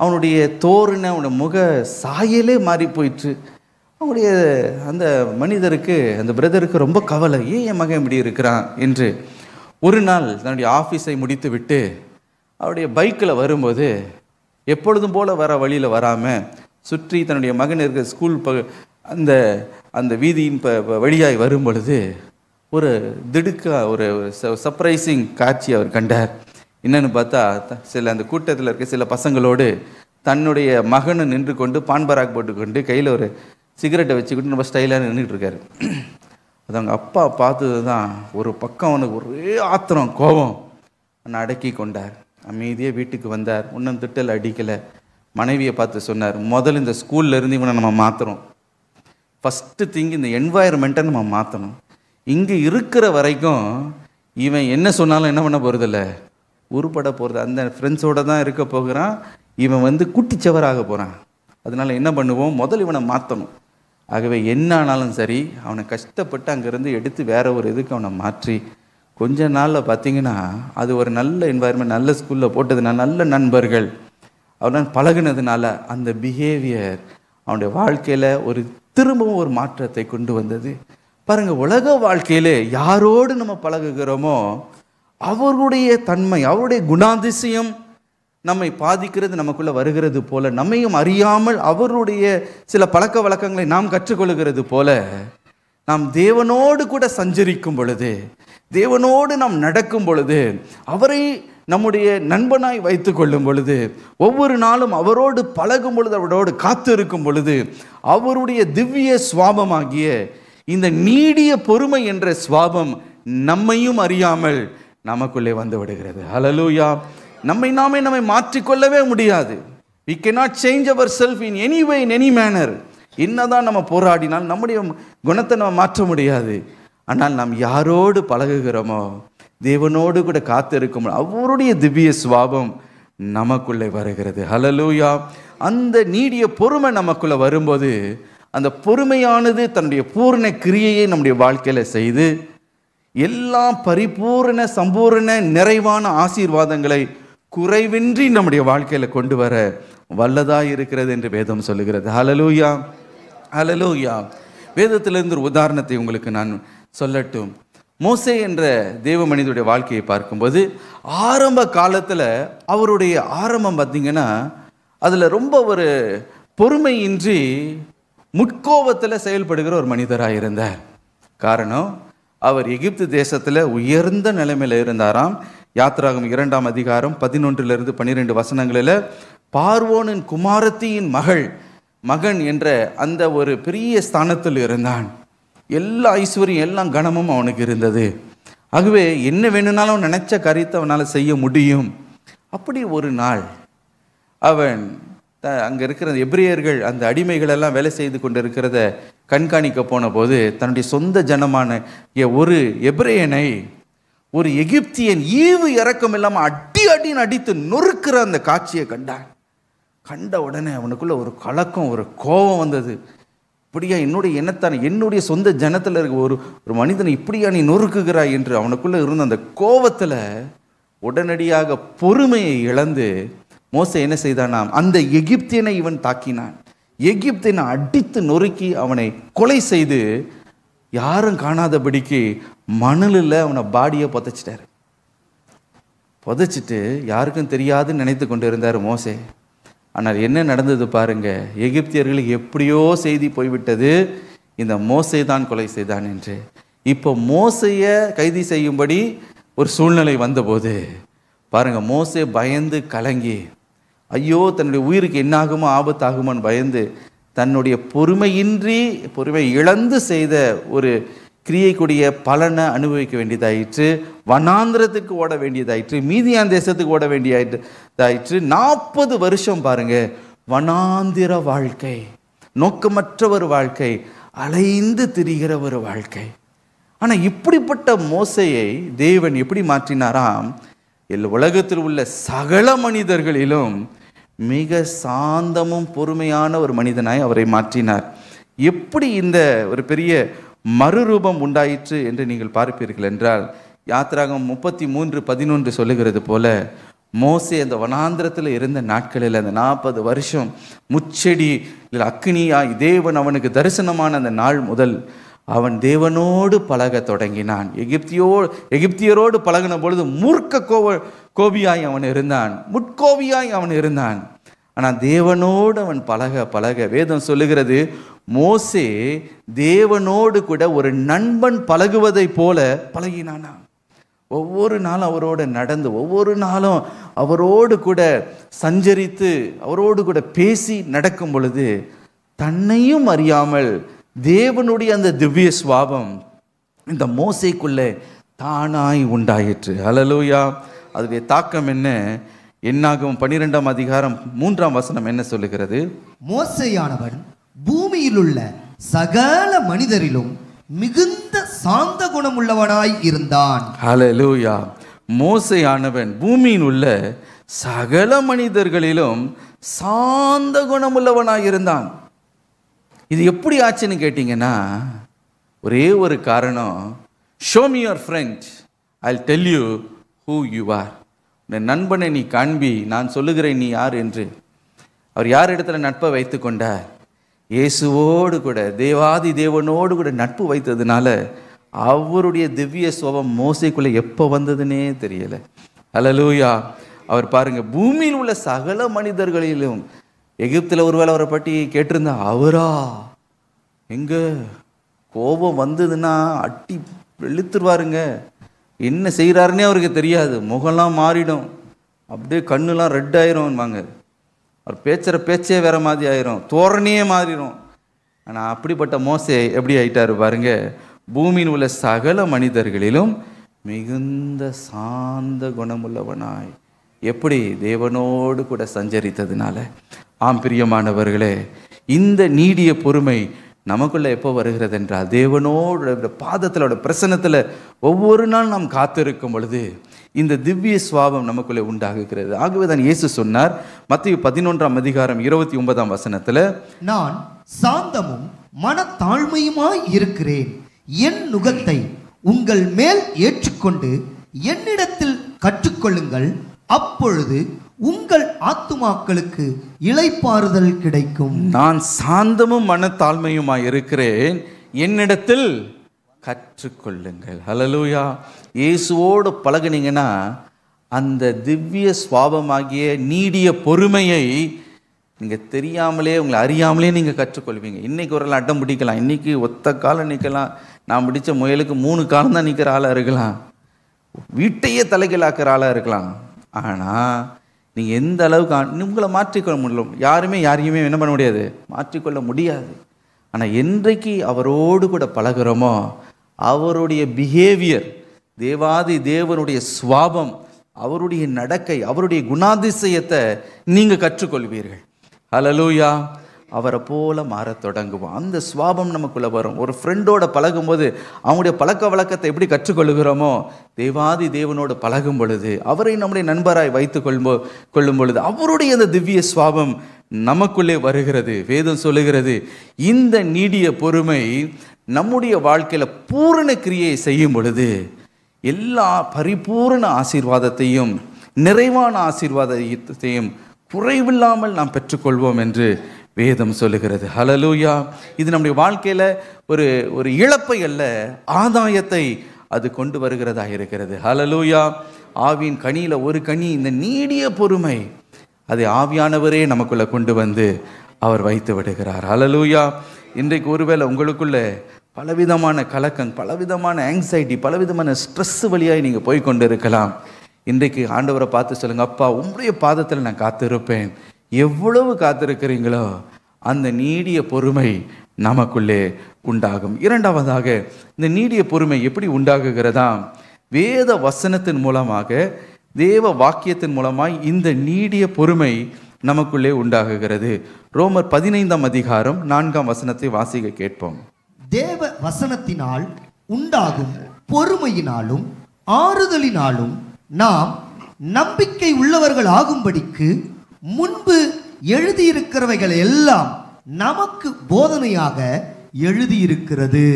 அவனுடைய தோரணை, அவனுடைய முக சாயலே மாறி போயிடுச்சு. அவனுடைய அந்த மனிதருக்கு, அந்த பிரதருக்கு ரொம்ப கவலை, ஏன் என் மகன் இப்படி இருக்கிறான் என்று. ஒரு நாள் தன்னுடைய ஆஃபீஸை முடித்து விட்டு அவருடைய பைக்கில் வரும்போது எப்பொழுதும் போல் வர வழியில் வராமல் சுற்றி தன்னுடைய மகன் இருக்கிற ஸ்கூல் அந்த வீதியின் வழியாய் வரும் பொழுது ஒரு ஒரு சர்ப்ரைசிங் காட்சி அவர் கண்டார். என்னன்னு பார்த்தா, அந்த கூட்டத்தில் இருக்க சில பசங்களோடு தன்னுடைய மகனை நின்று கொண்டு பான்பராக் போட்டுக்கொண்டு கையில் ஒரு சிகரெட்டை வச்சுக்கிட்டு ரொம்ப ஸ்டைலாக நின்றுட்டு இருக்காரு. அது அவங்க அப்பா பார்த்தது தான் ஒரு பக்கம் அவனுக்கு ஒரே ஆத்திரம், கோபம். அவனை அடக்கி கொண்டார், அமைதியாக வீட்டுக்கு வந்தார். ஒன்றும் திட்டல் அடிக்கலை. மனைவியை பார்த்து சொன்னார், முதல்ல இந்த ஸ்கூல்ல இருந்து இவனை நம்ம மாற்றுறோம். ஃபஸ்ட்டு திங் இந்த என்வாயர்மெண்ட்டை நம்ம மாற்றணும். இங்கே இருக்கிற வரைக்கும் இவன் என்ன சொன்னாலும் என்ன பண்ண போகிறதில்ல, உருப்பட போகிறது, அந்த ஃப்ரெண்ட்ஸோடு தான் இருக்க போகிறான். இவன் குட்டிச்சவராக போகிறான். அதனால் என்ன பண்ணுவோம், முதல் இவனை மாற்றணும். ஆகவே என்ன ஆனாலும் சரி, அவனை கஷ்டப்பட்டு அங்கேருந்து எடுத்து வேற ஒரு இதுக்கு அவனை மாற்றி கொஞ்ச நாளில் பார்த்திங்கன்னா அது ஒரு நல்ல என்வாயர்மெண்ட், நல்ல ஸ்கூலில் போட்டதுனால, நல்ல நண்பர்கள் அவனால் பழகினதுனால அந்த பிஹேவியர் அவனுடைய வாழ்க்கையில் ஒரு திரும்பவும் ஒரு மாற்றத்தை கொண்டு வந்தது. பாருங்கள், உலக வாழ்க்கையிலே யாரோடு நம்ம பழகுகிறோமோ அவர்களுடைய தன்மை, அவருடைய குணாதிசயம் நம்மை பாதிக்கிறது, நமக்குள்ளே வருகிறது போல, நம்மையும் அறியாமல் அவருடைய சில பழக்க வழக்கங்களை நாம் கற்றுக்கொள்கிறது போல, நாம் தேவனோடு கூட சஞ்சரிக்கும் பொழுது, தேவனோடு நாம் நடக்கும் பொழுது, அவரை நம்முடைய நண்பனாய் வைத்து கொள்ளும் பொழுது, ஒவ்வொரு நாளும் அவரோடு பழகும் பொழுது, அவரோடு காத்து இருக்கும் பொழுது, அவருடைய திவ்ய சுவாபமாகிய இந்த நீடிய பொறுமை என்ற சுவாபம் நம்மையும் அறியாமல் நமக்குள்ளே வந்து விடுகிறது. ஹல்லேலூயா. நம்மை மாற்றிக்கொள்ளவே முடியாது. we cannot change ourselves in any way, in any manner. என்னதான் நம்ம போராடினால் நம்முடைய குணத்தை நம்ம மாற்ற முடியாது. ஆனால் நாம் யாரோடு பழகுகிறோமோ, தேவனோடு கூட காத்து இருக்கும் அவருடைய திவ்ய சுவாபம் நமக்குள்ளே வருகிறது. ஹல்லேலூயா. அந்த நீடிய பொறுமை நமக்குள்ளே வரும்போது, அந்த பொறுமையானது தன்னுடைய பூர்ண கிரியையை நம்முடைய வாழ்க்கையில் செய்து எல்லா பரிபூர்ண சம்பூர்ண நிறைவான ஆசீர்வாதங்களை குறைவின்றி நம்முடைய வாழ்க்கையில் கொண்டு வர வல்லதாக இருக்கிறது என்று வேதம் சொல்லுகிறது. ஹல்லேலூயா, ஹல்லேலூயா. வேதத்திலிருந்து ஒரு உதாரணத்தை உங்களுக்கு நான் சொல்லட்டும். மோசே என்ற தேவ மனிதனுடைய வாழ்க்கையை பார்க்கும்போது, ஆரம்ப காலத்தில் அவருடைய ஆரம்பம் பார்த்திங்கன்னா அதில் ரொம்ப ஒரு பொறுமையின்றி முட்கோபத்தில் செயல்படுகிற ஒரு மனிதராக இருந்தார். காரணம், அவர் எகிப்து தேசத்தில் உயர்ந்த நிலைமையில் இருந்தாராம். யாத்ராகமம் 2ஆம் அதிகாரம் 11-12 வசனங்களில் பார்வோனின் குமாரத்தியின் மகன் என்ற அந்த ஒரு பெரிய ஸ்தானத்தில் இருந்தான். எல்லா ஐஸ்வர்யம், எல்லா கனமும் அவனுக்கு இருந்தது. ஆகவே என்ன வேணும்னாலும் நினைச்ச காரியத்தை அவனால் செய்ய முடியும். அப்படி ஒரு நாள் அவன் அங்கே இருக்கிற எபிரேயர்கள், அந்த அடிமைகளெல்லாம் வேலை செய்து கொண்டு இருக்கிறத கண்காணிக்க போன போது, தன்னுடைய சொந்த ஜனமான ஒரு எபிரேயனை ஒரு எகிப்தியன் ஈவு இறக்கம் இல்லாமல் அடின்னு அடித்து நொறுக்கிற அந்த காட்சியை கண்டான். கண்ட உடனே அவனுக்குள்ள ஒரு கலக்கம், ஒரு கோபம் வந்தது. இப்படியா என்னுடைய எண்ணத்தான, என்னுடைய சொந்த ஜனத்தில் இருக்க ஒரு மனிதனை இப்படியா நீ நொறுக்குகிறாய் என்று அவனுக்குள்ள இருந்த அந்த கோபத்தில் உடனடியாக பொறுமையை இழந்து மோசே என்ன செய்தானாம், அந்த எகிப்தியனை இவன் தாக்கினான். எகிப்தியனை அடித்து நொறுக்கி அவனை கொலை செய்து யாரும் காணாதபடிக்கு மணலில் அவனை பாடியை புதைச்சிட்டாரு. புதைச்சிட்டு யாருக்கும் தெரியாதுன்னு நினைத்து கொண்டு இருந்தார் மோசே. ஆனால் என்ன நடந்தது பாருங்க, எகிப்தியர்களுக்கு எப்படியோ செய்தி போய்விட்டது, இந்த மோசே தான் கொலை செய்தான் என்று. இப்போ மோசையை கைது செய்யும்படி ஒரு சூழ்நிலை வந்தபோது பாருங்க, மோசே பயந்து கலங்கி, ஐயோ தன்னுடைய உயிருக்கு என்னாகுமோ ஆபத்தாகுமோன்னு பயந்து தன்னுடைய பொறுமை இழந்து செய்த ஒரு கிரியைக்குரிய பலனை அனுபவிக்க வேண்டியதாயிற்று. வனாந்திரத்துக்கு ஓட வேண்டியதாயிற்று, மீதியான் தேசத்துக்கு ஓட வேண்டியதாயிற்று. 40 வருஷம் பாருங்க, வனாந்திர வாழ்க்கை, நோக்கமற்ற ஒரு வாழ்க்கை, அலைந்து திரிகிற ஒரு வாழ்க்கை. ஆனால் இப்படிப்பட்ட மோசையை தேவன் எப்படி மாற்றினாராம், உலகத்தில் உள்ள சகல மனிதர்களிலும் மிக சாந்தமும் பொறுமையான ஒரு மனிதனாய் அவரை மாற்றினார். எப்படி இந்த ஒரு பெரிய மறுரூபம் உண்டாயிற்று என்று நீங்கள் பார்ப்பீர்கள் என்றால், யாத்திராகமம் 33:11 சொல்லுகிறது போல, மோசே அந்த வனாந்திரத்தில் இருந்த நாட்களில் அந்த 40 வருஷம் முச்செடி அக்னியாய் தேவன் அவனுக்கு தரிசனமான அந்த நாள் முதல் அவன் தேவனோடு பழக தொடங்கினான். எகிப்தியரோடு பழகின பொழுது மூர்க்க கோபியாய் அவன் இருந்தான், முட்கோபியாய் அவன் இருந்தான். ஆனால் தேவனோடு அவன் பழக வேதம் சொல்லுகிறது, மோசே தேவனோடு கூட ஒரு நண்பன் பழகுவதை போல பழகினானா. ஒவ்வொரு நாளும் அவரோடு நடந்து, ஒவ்வொரு நாளும் அவரோடு கூட சஞ்சரித்து, அவரோடு கூட பேசி நடக்கும் பொழுது தன்னையும் அறியாமல் தேவனுடைய அந்த திவ்ய சுவாபம் இந்த மோசேக்குள்ளே தானாய் உண்டாயிற்று. ஹல்லேலூயா. அதுடைய தாக்கம் என்ன? என்னாகும் 12ஆம் அதிகாரம் 3ஆம் வசனம் என்ன சொல்லுகிறது? மோசேயானவன் பூமியில் உள்ள சகல மனிதரிலும் மிகுந்த சாந்த குணமுள்ளவனாய் இருந்தான். ஹல்லேலூயா. மோசேயானவன் பூமியில் உள்ள சகல மனிதர்களிலும் சாந்த குணமுள்ளவனாய் இருந்தான். இது எப்படி ஆச்சுன்னு கேட்டீங்கன்னா, ஒரே ஒரு காரணம், show me your friend, Jal tell you who you are. உன் நண்பனை நீ காண்பி, நான் சொல்லுகிறேன் நீ யார் என்று. அவர் யார் இடத்துல நட்பை வைத்து கொண்டார்? இயேசுவோடு கூட, தேவாதி தேவனோடு கூட நட்பு வைத்ததுனால அவருடைய திவ்ய சுபாவம் மோசேக்குள்ளே எப்போ வந்ததுன்னே தெரியலை. ஹல்லேலூயா. அவர் பாருங்க, பூமியில் உள்ள சகல மனிதர்களிலும், எகிப்தில் ஒருவேளை அவரை பற்றி கேட்டிருந்தா, அவரா எங்க கோபம் வந்ததுன்னா அட்டி வெளுத்துருவாருங்க. என்ன செய்கிறாருன்னே அவருக்கு தெரியாது, முகம்லாம் மாறிடும், அப்படியே கண்ணுலாம் ரெட் ஆயிரும்வாங்க. அவர் பேச்சுற பேச்சே வேற மாதிரி ஆயிரும், தோரணையே மாறிடும். ஆனால் அப்படிப்பட்ட மோசே எப்படி ஆயிட்டாரு பாருங்க, பூமியில் உள்ள சகல மனிதர்களிலும் மிகுந்த சாந்த குணமுள்ளவனாய். எப்படி? தேவனோடு கூட சஞ்சரித்ததுனால. ஆம் பிரியமானவர்களே, இந்த நீடிய பொறுமை நமக்குள்ள எப்போ வருகிறது என்றால், தேவனோட பாதத்திலோட பிரசன்னத்தில் ஒவ்வொரு நாள் நாம் காத்திருக்கும் பொழுது இந்த திவ்ய சுவாபம் நமக்குள்ளே உண்டாகுகிறது. ஆகவே தான் இயேசு சொன்னார் மத்தேயு 11ஆம் அதிகாரம் 29ஆம் வசனத்தில், நான் சாந்தமும் மனத்தாழ்மையுமாய் இருக்கிறேன், என் நுகத்தை உங்கள் மேல் ஏற்றுக்கொண்டு என்னிடத்தில் கற்றுக்கொள்ளுங்கள், அப்பொழுது உங்கள் ஆத்துமாக்களுக்கு இளைப்பாறுதல் கிடைக்கும். நான் சாந்தமும் மனத்தாழ்மையுமாய் இருக்கிறேன், என்னிடத்தில் கற்றுக்கொள்ளுங்கள். ஹல்லேலூயா. இயேசுவோடு பழகுனீங்கன்னா அந்த திவ்ய சுவாபமாகிய நீடிய பொறுமையை நீங்கள் தெரியாமலே, உங்களை அறியாமலே நீங்கள் கற்றுக்கொள்வீங்க. இன்றைக்கி ஒரு அடம் பிடிக்கலாம், இன்றைக்கி ஒத்த காலம் நிற்கலாம், நான் பிடிச்ச முயலுக்கு 3 காலம் தான் நிற்கிற ஆளாக இருக்கலாம், வீட்டையே தலைகீழாக்கிற ஆளாக இருக்கலாம். ஆனால் நீங்கள் எந்த அளவுக்கு உங்களை மாற்றிக்கொள்ள முடியல, யாருமே யாரையுமே என்ன பண்ண முடியாது, மாற்றிக்கொள்ள முடியாது. ஆனால் என்றைக்கு அவரோடு கூட பழகிறோமோ அவருடைய பிஹேவியர், தேவாதி தேவனுடைய சுவாபம், அவருடைய நடக்கை, அவருடைய குணாதிசயத்தை நீங்கள் கற்றுக்கொள்வீர்கள். ஹல்லேலூயா. அவரை போல மாறத் தொடங்குவோம். அந்த சுவாபம் நமக்குள்ளே வரும். ஒரு ஃப்ரெண்டோட பழகும்போது அவங்களுடைய பழக்க வழக்கத்தை எப்படி கற்றுக்கொள்கிறோமோ, தேவாதி தேவனோடு பழகும் பொழுது, அவரை நம்முடைய நண்பராய் வைத்து கொள்ளும் பொழுது அவருடைய அந்த திவ்ய சுவாபம் நமக்குள்ளே வருகிறது. வேதம் சொல்லுகிறது, இந்த நீடிய பொறுமை நம்முடைய வாழ்க்கையில் பூரண கிரியை செய்யும் பொழுது எல்லா பரிபூரண ஆசீர்வாதத்தையும் நிறைவான ஆசீர்வாதத்தையும் குறைவில்லாமல் நாம் பெற்றுக்கொள்வோம் என்று வேதம் சொல்லுகிறது. ஹல்லேலூயா. இது நம்முடைய வாழ்க்கையில் ஒரு இழப்பை அல்ல, ஆதாயத்தை அது கொண்டு வருகிறதா இருக்கிறது. ஹல்லேலூயா. ஆவியின் கனியில் ஒரு கனி இந்த நீடிய பொறுமை, அதை ஆவியானவரே நமக்குள்ளே கொண்டு வந்து அவர் வைத்து விடுகிறார். ஹல்லேலூயா. இன்றைக்கு ஒருவேளை உங்களுக்குள்ள பலவிதமான கலக்கம், பலவிதமான ஆங்ஸைட்டி, பலவிதமான ஸ்ட்ரெஸ் வழியாய் நீங்கள் போய் கொண்டு இருக்கலாம். இன்றைக்கு ஆண்டவரை பார்த்து சொல்லுங்கள், அப்பா உம்முடைய பாதத்தில் நான் காத்திருப்பேன். எவ்வளவு காத்திருக்கிறீங்களோ அந்த நீடிய பொறுமை நமக்குள்ளே உண்டாகும். இரண்டாவதாக, இந்த நீடிய பொறுமை எப்படி உண்டாகுகிறதா? வேத வசனத்தின் மூலமாக, தேவ வாக்கியத்தின் மூலமாய் இந்த நீடிய பொறுமை நமக்குள்ளே உண்டாகுகிறது. ரோமர் 15ஆம் அதிகாரம் 4ஆம் வசனத்தை வாசிக்க கேட்போம். தேவ வசனத்தினால் உண்டாகும் பொறுமையினாலும் ஆறுதலினாலும் நாம் நம்பிக்கை உள்ளவர்கள் ஆகும்படிக்கு முன்பு எழுதியிருக்கிறவைகள் எல்லாம் நமக்கு போதனையாக எழுதியிருக்கிறது.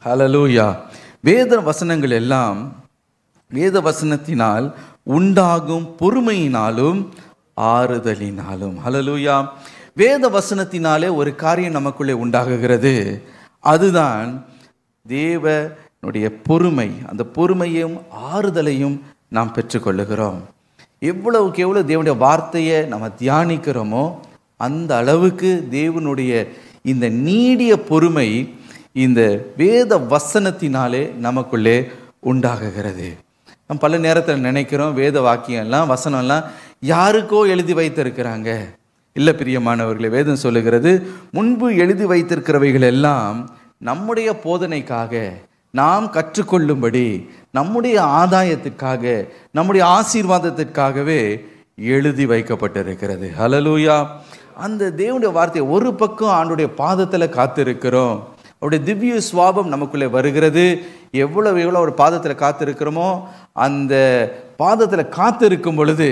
ஹல்லேலூயா. வேத வசனங்கள் எல்லாம் வேத வசனத்தினால் உண்டாகும் பொறுமையினாலும் ஆறுதலினாலும். ஹல்லேலூயா. வேத வசனத்தினாலே ஒரு காரியம் நமக்குள்ளே உண்டாகுகிறது. அதுதான் தேவனுடைய பொறுமை. அந்த பொறுமையும் ஆறுதலையும் நாம் பெற்றுக்கொள்ளுகிறோம். எவ்வளவுக்கு எவ்வளோ தேவனுடைய வார்த்தையை நம்ம தியானிக்கிறோமோ அந்த அளவுக்கு தேவனுடைய இந்த நீடிய பொறுமை இந்த வேத வசனத்தினாலே நமக்குள்ளே உண்டாகுகிறது. நம்ம பல நேரத்தில் நினைக்கிறோம், வேத வாக்கியம்லாம் வசனம்லாம் யாருக்கோ எழுதி வைத்திருக்கிறாங்க. இல்லை பிரியமானவர்களே, வேதம் சொல்லுகிறது, முன்பு எழுதி வைத்திருக்கிறவைகள் எல்லாம் நம்முடைய போதனைக்காக, நாம் கற்றுக்கொள்ளும்படி, நம்முடைய ஆதாயத்திற்காக, நம்முடைய ஆசீர்வாதத்திற்காகவே எழுதி வைக்கப்பட்டிருக்கிறது. ஹல்லேலூயா. அந்த தேவனுடைய வார்த்தையை ஒரு பக்கம் ஆண்டுடைய பாதத்தில் காத்திருக்கிறோம். அவருடைய திவ்ய சுவாபம் நமக்குள்ளே வருகிறது. எவ்வளவு ஒரு பாதத்தில் காத்திருக்கிறோமோ அந்த பாதத்தில் காத்திருக்கும் பொழுது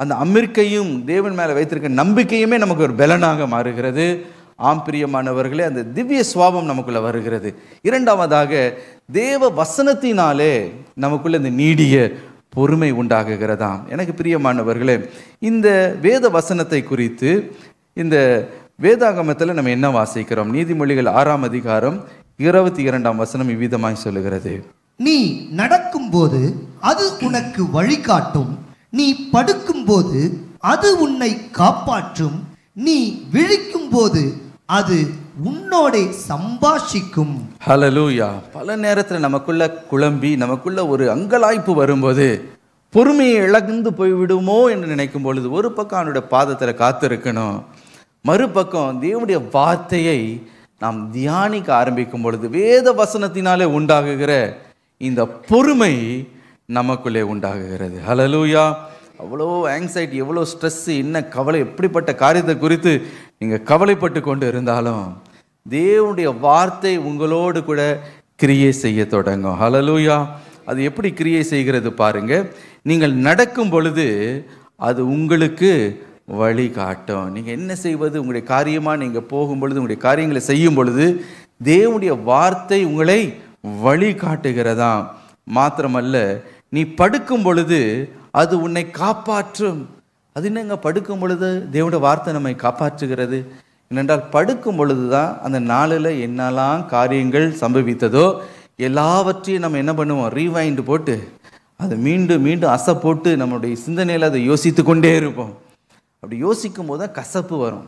அந்த அமிர்க்கையும் தேவன் மேலே வைத்திருக்க நம்பிக்கையுமே நமக்கு ஒரு பலனாக மாறுகிறது. ஆம் பிரியமானவர்களே, அந்த திவ்ய சுவாபம் நமக்குள்ள வருகிறது. இரண்டாவதாக, தேவ வசனத்தினாலே நமக்குள்ள இந்த நீடிய பொறுமை உண்டாகுகிறதாம். எனக்கு பிரியமானவர்களே, இந்த வேத வசனத்தை குறித்து இந்த வேதாகமத்தில் நம்ம என்ன வாசிக்கிறோம்? நீதிமொழிகள் 6ஆம் அதிகாரம் 22ஆம் வசனம் இவ்விதமாய் சொல்லுகிறது, நீ நடக்கும்போது அது உனக்கு வழிகாட்டும், நீ படுக்கும்போது அது உன்னை காப்பாற்றும், நீ விழிக்கும் போது அது உன்னோட சம்பாஷிக்கும். ஹல்லேலூயா. பல நேரத்தில் நமக்குள்ள குழம்பி நமக்குள்ள ஒரு அங்கலாய்ப்பு வரும்போது, பொறுமையை இழந்து போய்விடுமோ என்று நினைக்கும் பொழுது, ஒரு பக்கம் அவனுடைய பாதத்தில் காத்திருக்கணும், மறுபக்கம் தேவனுடைய வார்த்தையை நாம் தியானிக்க ஆரம்பிக்கும் பொழுது வேத வசனத்தினாலே உண்டாகுகிற இந்த பொறுமை நமக்குள்ளே உண்டாகுகிறது. ஹல்லேலூயா. அவ்வளோ ஆங்ஸைட்டி, எவ்வளோ ஸ்ட்ரெஸ்ஸு, என்ன கவலை, எப்படிப்பட்ட காரியத்தை குறித்து நீங்கள் கவலைப்பட்டு கொண்டு இருந்தாலும் தேவனுடைய வார்த்தை உங்களோடு கூட கிரியை செய்ய தொடங்கும். ஹல்லேலூயா. அது எப்படி கிரியை செய்கிறது பாருங்க. நீங்கள் நடக்கும் பொழுது அது உங்களுக்கு வழி காட்டும். நீங்கள் என்ன செய்வது, உங்களுடைய காரியமாக நீங்கள் போகும் பொழுது, உங்களுடைய காரியங்களை செய்யும் பொழுது தேவனுடைய வார்த்தை உங்களை வழி காட்டுகிறதாம். மாத்திரமல்ல, நீ படுக்கும் பொழுது அது உன்னை காப்பாற்றும். அது என்னங்க, படுக்கும் பொழுது தேவனுடைய வார்த்தை நம்மை காப்பாற்றுகிறது? என்னென்றால், படுக்கும் பொழுது தான் அந்த நாளில் என்னெல்லாம் காரியங்கள் சம்பவித்ததோ எல்லாவற்றையும் நம்ம என்ன பண்ணுவோம், ரீவைண்ட் போட்டு அதை மீண்டும் மீண்டும் அசை போட்டு நம்மளுடைய சிந்தனையில் அதை யோசித்து கொண்டே இருப்போம். அப்படி யோசிக்கும் போது தான் கசப்பு வரும்,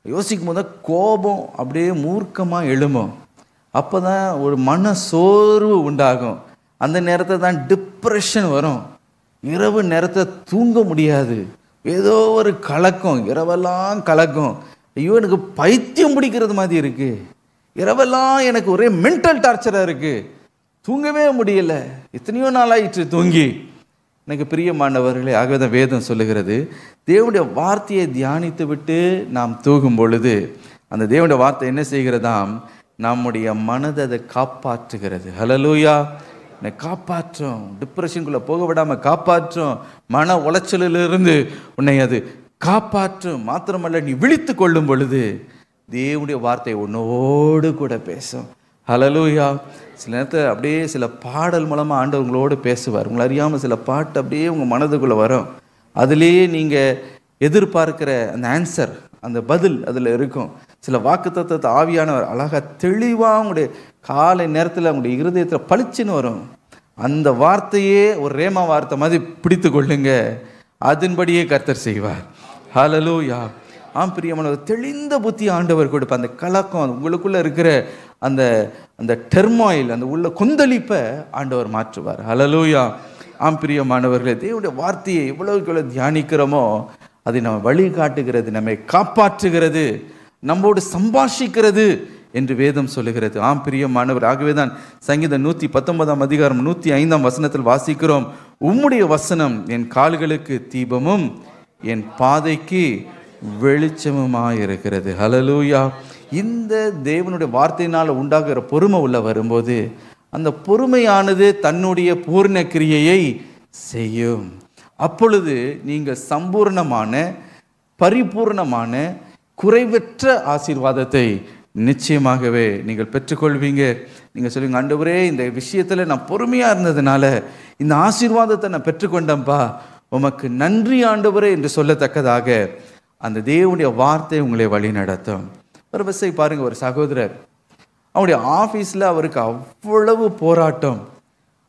யோசிக்கும் போது தான் கோபம் அப்படியே மூர்க்கமாக எழும்பும். அப்போ தான் ஒரு மன சோர்வு உண்டாகும். அந்த நேரத்தில் தான் டிப்ரெஷன் வரும். இரவு நேரத்தை தூங்க முடியாது, ஏதோ ஒரு கலக்கம், இரவெல்லாம் கலக்கம். ஐயோ, எனக்கு பைத்தியம் பிடிக்கிறது மாதிரி இருக்குது, இரவெல்லாம் எனக்கு ஒரே மென்டல் டார்ச்சராக இருக்குது, தூங்கவே முடியல, எத்தனையோ நாள் ஆயிடுச்சு தூங்கி. எனக்கு பிரியமானவர்களே, ஆகவே தான் வேதம் சொல்லுகிறது, தேவனுடைய வார்த்தையை தியானித்து விட்டு நாம் தூகும் பொழுது அந்த தேவனுடைய வார்த்தை என்ன செய்கிறதாம்? நம்முடைய மனதை அதை காப்பாற்றுகிறது. ஹல்லேலூயா! என்னை காப்பாற்றும், டிப்ரெஷனுக்குள்ளே போக விடாமல் காப்பாற்றும், மன உளைச்சலிலிருந்து உன்னை அது காப்பாற்றும். மாத்திரமல்ல, நீ விழித்து கொள்ளும் பொழுது தேவனுடைய வார்த்தை உன்னோடு கூட பேசும். ஹல்லேலூயா! சில நேரத்தில் அப்படியே சில பாடல் மூலமாக ஆண்டவர் உங்களோடு பேசுவார். உங்களை அறியாமல் சில பாட்டு அப்படியே உங்கள் மனதுக்குள்ளே வரும். அதுலேயே நீங்கள் எதிர்பார்க்கிற அந்த ஆன்சர், அந்த பதில் அதில் இருக்கும். சில வாக்குத்தத்தத்தை ஆவியானவர் அழகாக தெளிவாக உங்களுடைய காலை நேரத்தில் உங்களுடைய இருதயத்தில் பளிச்சுன்னு வரும். அந்த வார்த்தையே ஒரு ரேமா வார்த்தை மாதிரி பிடித்து கொள்ளுங்க, அதன்படியே கர்த்தர் செய்வார். ஹல்லேலூயா! பிரியமானவர், தெளிந்த புத்தி ஆண்டவர் கொடுப்ப. அந்த கலக்கம், உங்களுக்குள்ளே இருக்கிற அந்த அந்த டெர்மாயில், அந்த உள்ள கொந்தளிப்பை ஆண்டவர் மாற்றுவார். ஹல்லேலூயா! பிரியமானவர்களே, தேவனுடைய வார்த்தையை எவ்வளவுக்கு எவ்வளோ தியானிக்கிறோமோ அதை நம்ம வழிகாட்டுகிறது, நம்மை காப்பாற்றுகிறது, நம்மோடு சம்பாஷிக்கிறது என்று வேதம் சொல்லுகிறது. பிரியமானவர், ஆகவே தான் சங்கீதம் 119 அதிகாரம் 105 வாசிக்கிறோம், உம்முடைய வசனம் என் கால்களுக்கு தீபமும் என் பாதைக்கு வெளிச்சமுமாயிருக்கிறது. ஹல்லேலூயா! இந்த தேவனுடைய வார்த்தையினால் உண்டாகிற பொறுமை உள்ள வரும்போது அந்த பொறுமையானது தன்னுடைய பூர்ண கிரியையை செய்யும். அப்பொழுது நீங்கள் சம்பூர்ணமான, பரிபூர்ணமான, குறைவற்ற ஆசீர்வாதத்தை நிச்சயமாகவே நீங்கள் பெற்றுக்கொள்வீங்க. நீங்கள் சொல்லுவீங்க, ஆண்டவரே, இந்த விஷயத்தில் நான் பொறுமையாக இருந்ததுனால இந்த ஆசீர்வாதத்தை நான் பெற்றுக்கொண்டேன்ப்பா, உமக்கு நன்றி ஆண்டவரே என்று சொல்லத்தக்கதாக அந்த தேவனுடைய வார்த்தை உங்களை வழி நடத்தும். ஒரு பஸ்ஸை பாருங்கள், ஒரு சகோதரர், அவங்களுடைய ஆஃபீஸில் அவருக்கு அவ்வளவு போராட்டம்.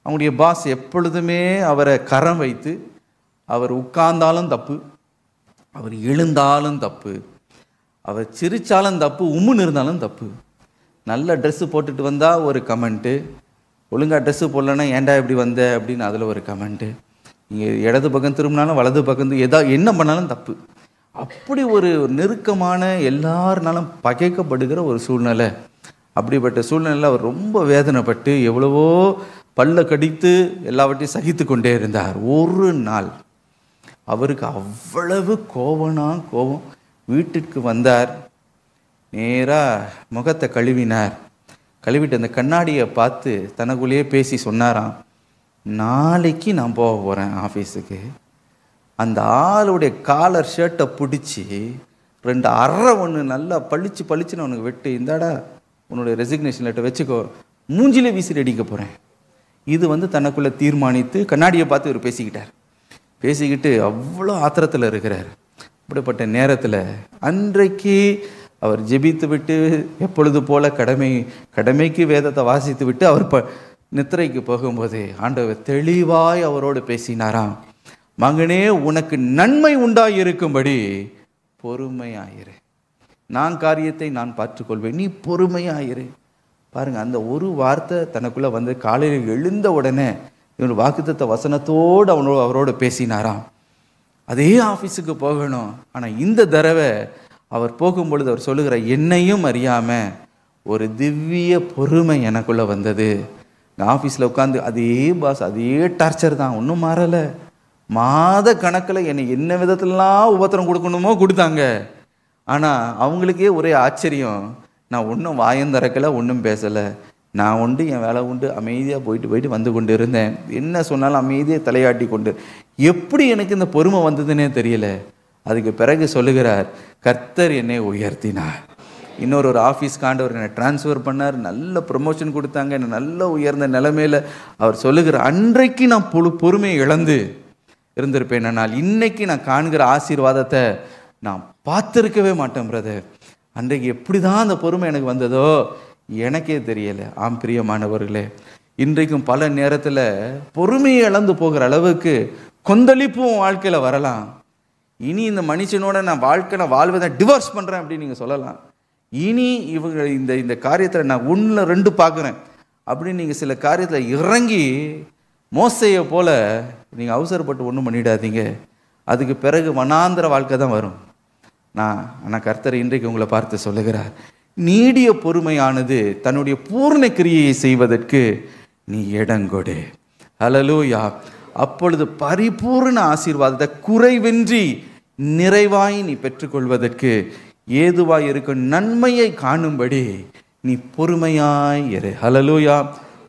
அவங்களுடைய பாஸ் எப்பொழுதுமே அவரை கரம் வைத்து, அவர் உட்கார்ந்தாலும் தப்பு, அவர் எழுந்தாலும் தப்பு, அவர் சிரித்தாலும் தப்பு, உம்முன்னு இருந்தாலும் தப்பு. நல்ல ட்ரெஸ்ஸு போட்டுட்டு வந்தால் ஒரு கமெண்ட்டு, ஒழுங்காக ட்ரெஸ்ஸு போடலன்னா ஏன்டா இப்படி வந்த அப்படின்னு அதில் ஒரு கமெண்ட்டு, நீங்கள் இடது பக்கம் திரும்பினாலும் வலது பக்கம் என்ன பண்ணாலும் தப்பு. அப்படி ஒரு நெருக்கமான, எல்லாருனாலும் பகைக்கப்படுகிற ஒரு சூழ்நிலை. அப்படிப்பட்ட சூழ்நிலையில் அவர் ரொம்ப வேதனைப்பட்டு எவ்வளவோ பல்ல கடித்து எல்லாவற்றையும் சகித்து கொண்டே இருந்தார். ஒரு நாள் அவருக்கு அவ்வளவு கோபம். வீட்டுக்கு வந்தார், நேராக முகத்தை கழுவிட்டு அந்த கண்ணாடியை பார்த்து தனக்குள்ளேயே பேசி சொன்னாராம், நாளைக்கு நான் போக போகிறேன் ஆஃபீஸுக்கு. அந்த ஆளுடைய காலர் ஷர்ட்டை பிடிச்சி 2 அரை ஒன்று நல்லா பளிச்சுன்னு அவனுக்கு வெட்டு, இந்தாடா உன்னுடைய ரெசிக்னேஷன் லெட்டர் வச்சுக்கோ, மூஞ்சிலே வீசி அடிக்க போகிறேன். இது தனக்குள்ளே தீர்மானித்து கண்ணாடியை பார்த்து இவர் பேசிக்கிட்டு அவ்வளோ ஆத்திரத்தில் இருக்கிறார். இப்படிப்பட்ட நேரத்தில் அன்றைக்கு அவர் ஜெபித்து விட்டு எப்பொழுது போல கடமைக்கு வேதத்தை வாசித்து விட்டு அவர் நித்திரைக்கு போகும்போது ஆண்டவர் தெளிவாய் அவரோடு பேசினாராம், மகனே, உனக்கு நன்மை உண்டாயிருக்கும்படி பொறுமையாயிரு, நான் காரியத்தை நான் பார்த்துக்கொள்வேன், நீ பொறுமையாயிரு. பாருங்கள், அந்த ஒரு வார்த்தை தனக்குள்ளே காலையில் எழுந்த உடனே இவன் வாக்குத்தத்த வசனத்தோடு அவரோடு பேசினாராம். அதே ஆஃபீஸுக்கு போகணும். ஆனால் இந்த தடவை அவர் போகும்பொழுது அவர் சொல்லுகிற, என்னையும் அறியாமல் ஒரு திவ்ய பொறுமை எனக்குள்ளே வந்தது. ஆஃபீஸில் உட்காந்து அதே பாஸ், அதே டார்ச்சர் தான், ஒன்றும் மாறலை. மாத கணக்கில் என்னை என்ன விதத்துலலாம் உபத்திரம் கொடுக்கணுமோ கொடுத்தாங்க. ஆனால் அவங்களுக்கே ஒரே ஆச்சரியம், நான் ஒன்றும் வாயம் திறக்கலை, ஒன்றும் பேசலை, நான் உண்டு என் வேலை உண்டு அமைதியாக போயிட்டு வந்து கொண்டு இருந்தேன். என்ன சொன்னாலும் அமைதியாக தலையாட்டி கொண்டு. எப்படி எனக்கு இந்த பொறுமை வந்ததுன்னே தெரியல. அதுக்கு பிறகு சொல்லுகிறார், கர்த்தர் என்னை உயர்த்தினார். இன்னொரு ஆஃபீஸ் ஆண்டவர் என்னை டிரான்ஸ்ஃபர் பண்ணார், நல்ல ப்ரொமோஷன் கொடுத்தாங்க, என்னை நல்ல உயர்ந்த நிலைமையில். அவர் சொல்லுகிற, அன்றைக்கு நான் பொறுமையை இழந்து இருந்திருப்பேன், ஆனால் இன்னைக்கு நான் காண்கிற ஆசீர்வாதத்தை நான் பார்த்துருக்கவே மாட்டேன் பிரதர். அன்றைக்கு எப்படி தான் அந்த பொறுமை எனக்கு வந்ததோ எனக்கே தெரியலை. பிரியமானவர்களே, இன்றைக்கும் பல நேரத்தில் பொறுமையை இழந்து போகிற அளவுக்கு கொந்தளிப்பும் வாழ்க்கையில் வரலாம். இனி இந்த மனுஷனோட நான் வாழ்வதை டிவோர்ஸ் பண்ணுறேன் அப்படின்னு நீங்கள் சொல்லலாம். இனி இவங்க இந்த காரியத்தில் நான் 1-2 பார்க்குறேன் அப்படின்னு நீங்கள் சில காரியத்தில் இறங்கி மோசையை போல் நீங்கள் அவசரப்பட்டு ஒன்றும் பண்ணிடாதீங்க. அதுக்கு பிறகு வனாந்திர வாழ்க்கை தான் வரும். ஆனால் கர்த்தர் இன்றைக்கு உங்களை பார்த்து சொல்லுகிறார், நீடிய பொறுமையானது தன்னுடைய பூர்ண கிரியையை செய்வதற்கு நீ இடங்கொடு. ஹல்லேலூயா. அப்பொழுது பரிபூர்ண ஆசீர்வாதத்தை குறைவின்றி நிறைவாய் நீ பெற்றுக்கொள்வதற்கு ஏதுவாய் இருக்கும் நன்மையை காணும்படி நீ பொறுமையாய் இரு. ஹல்லேலூயா.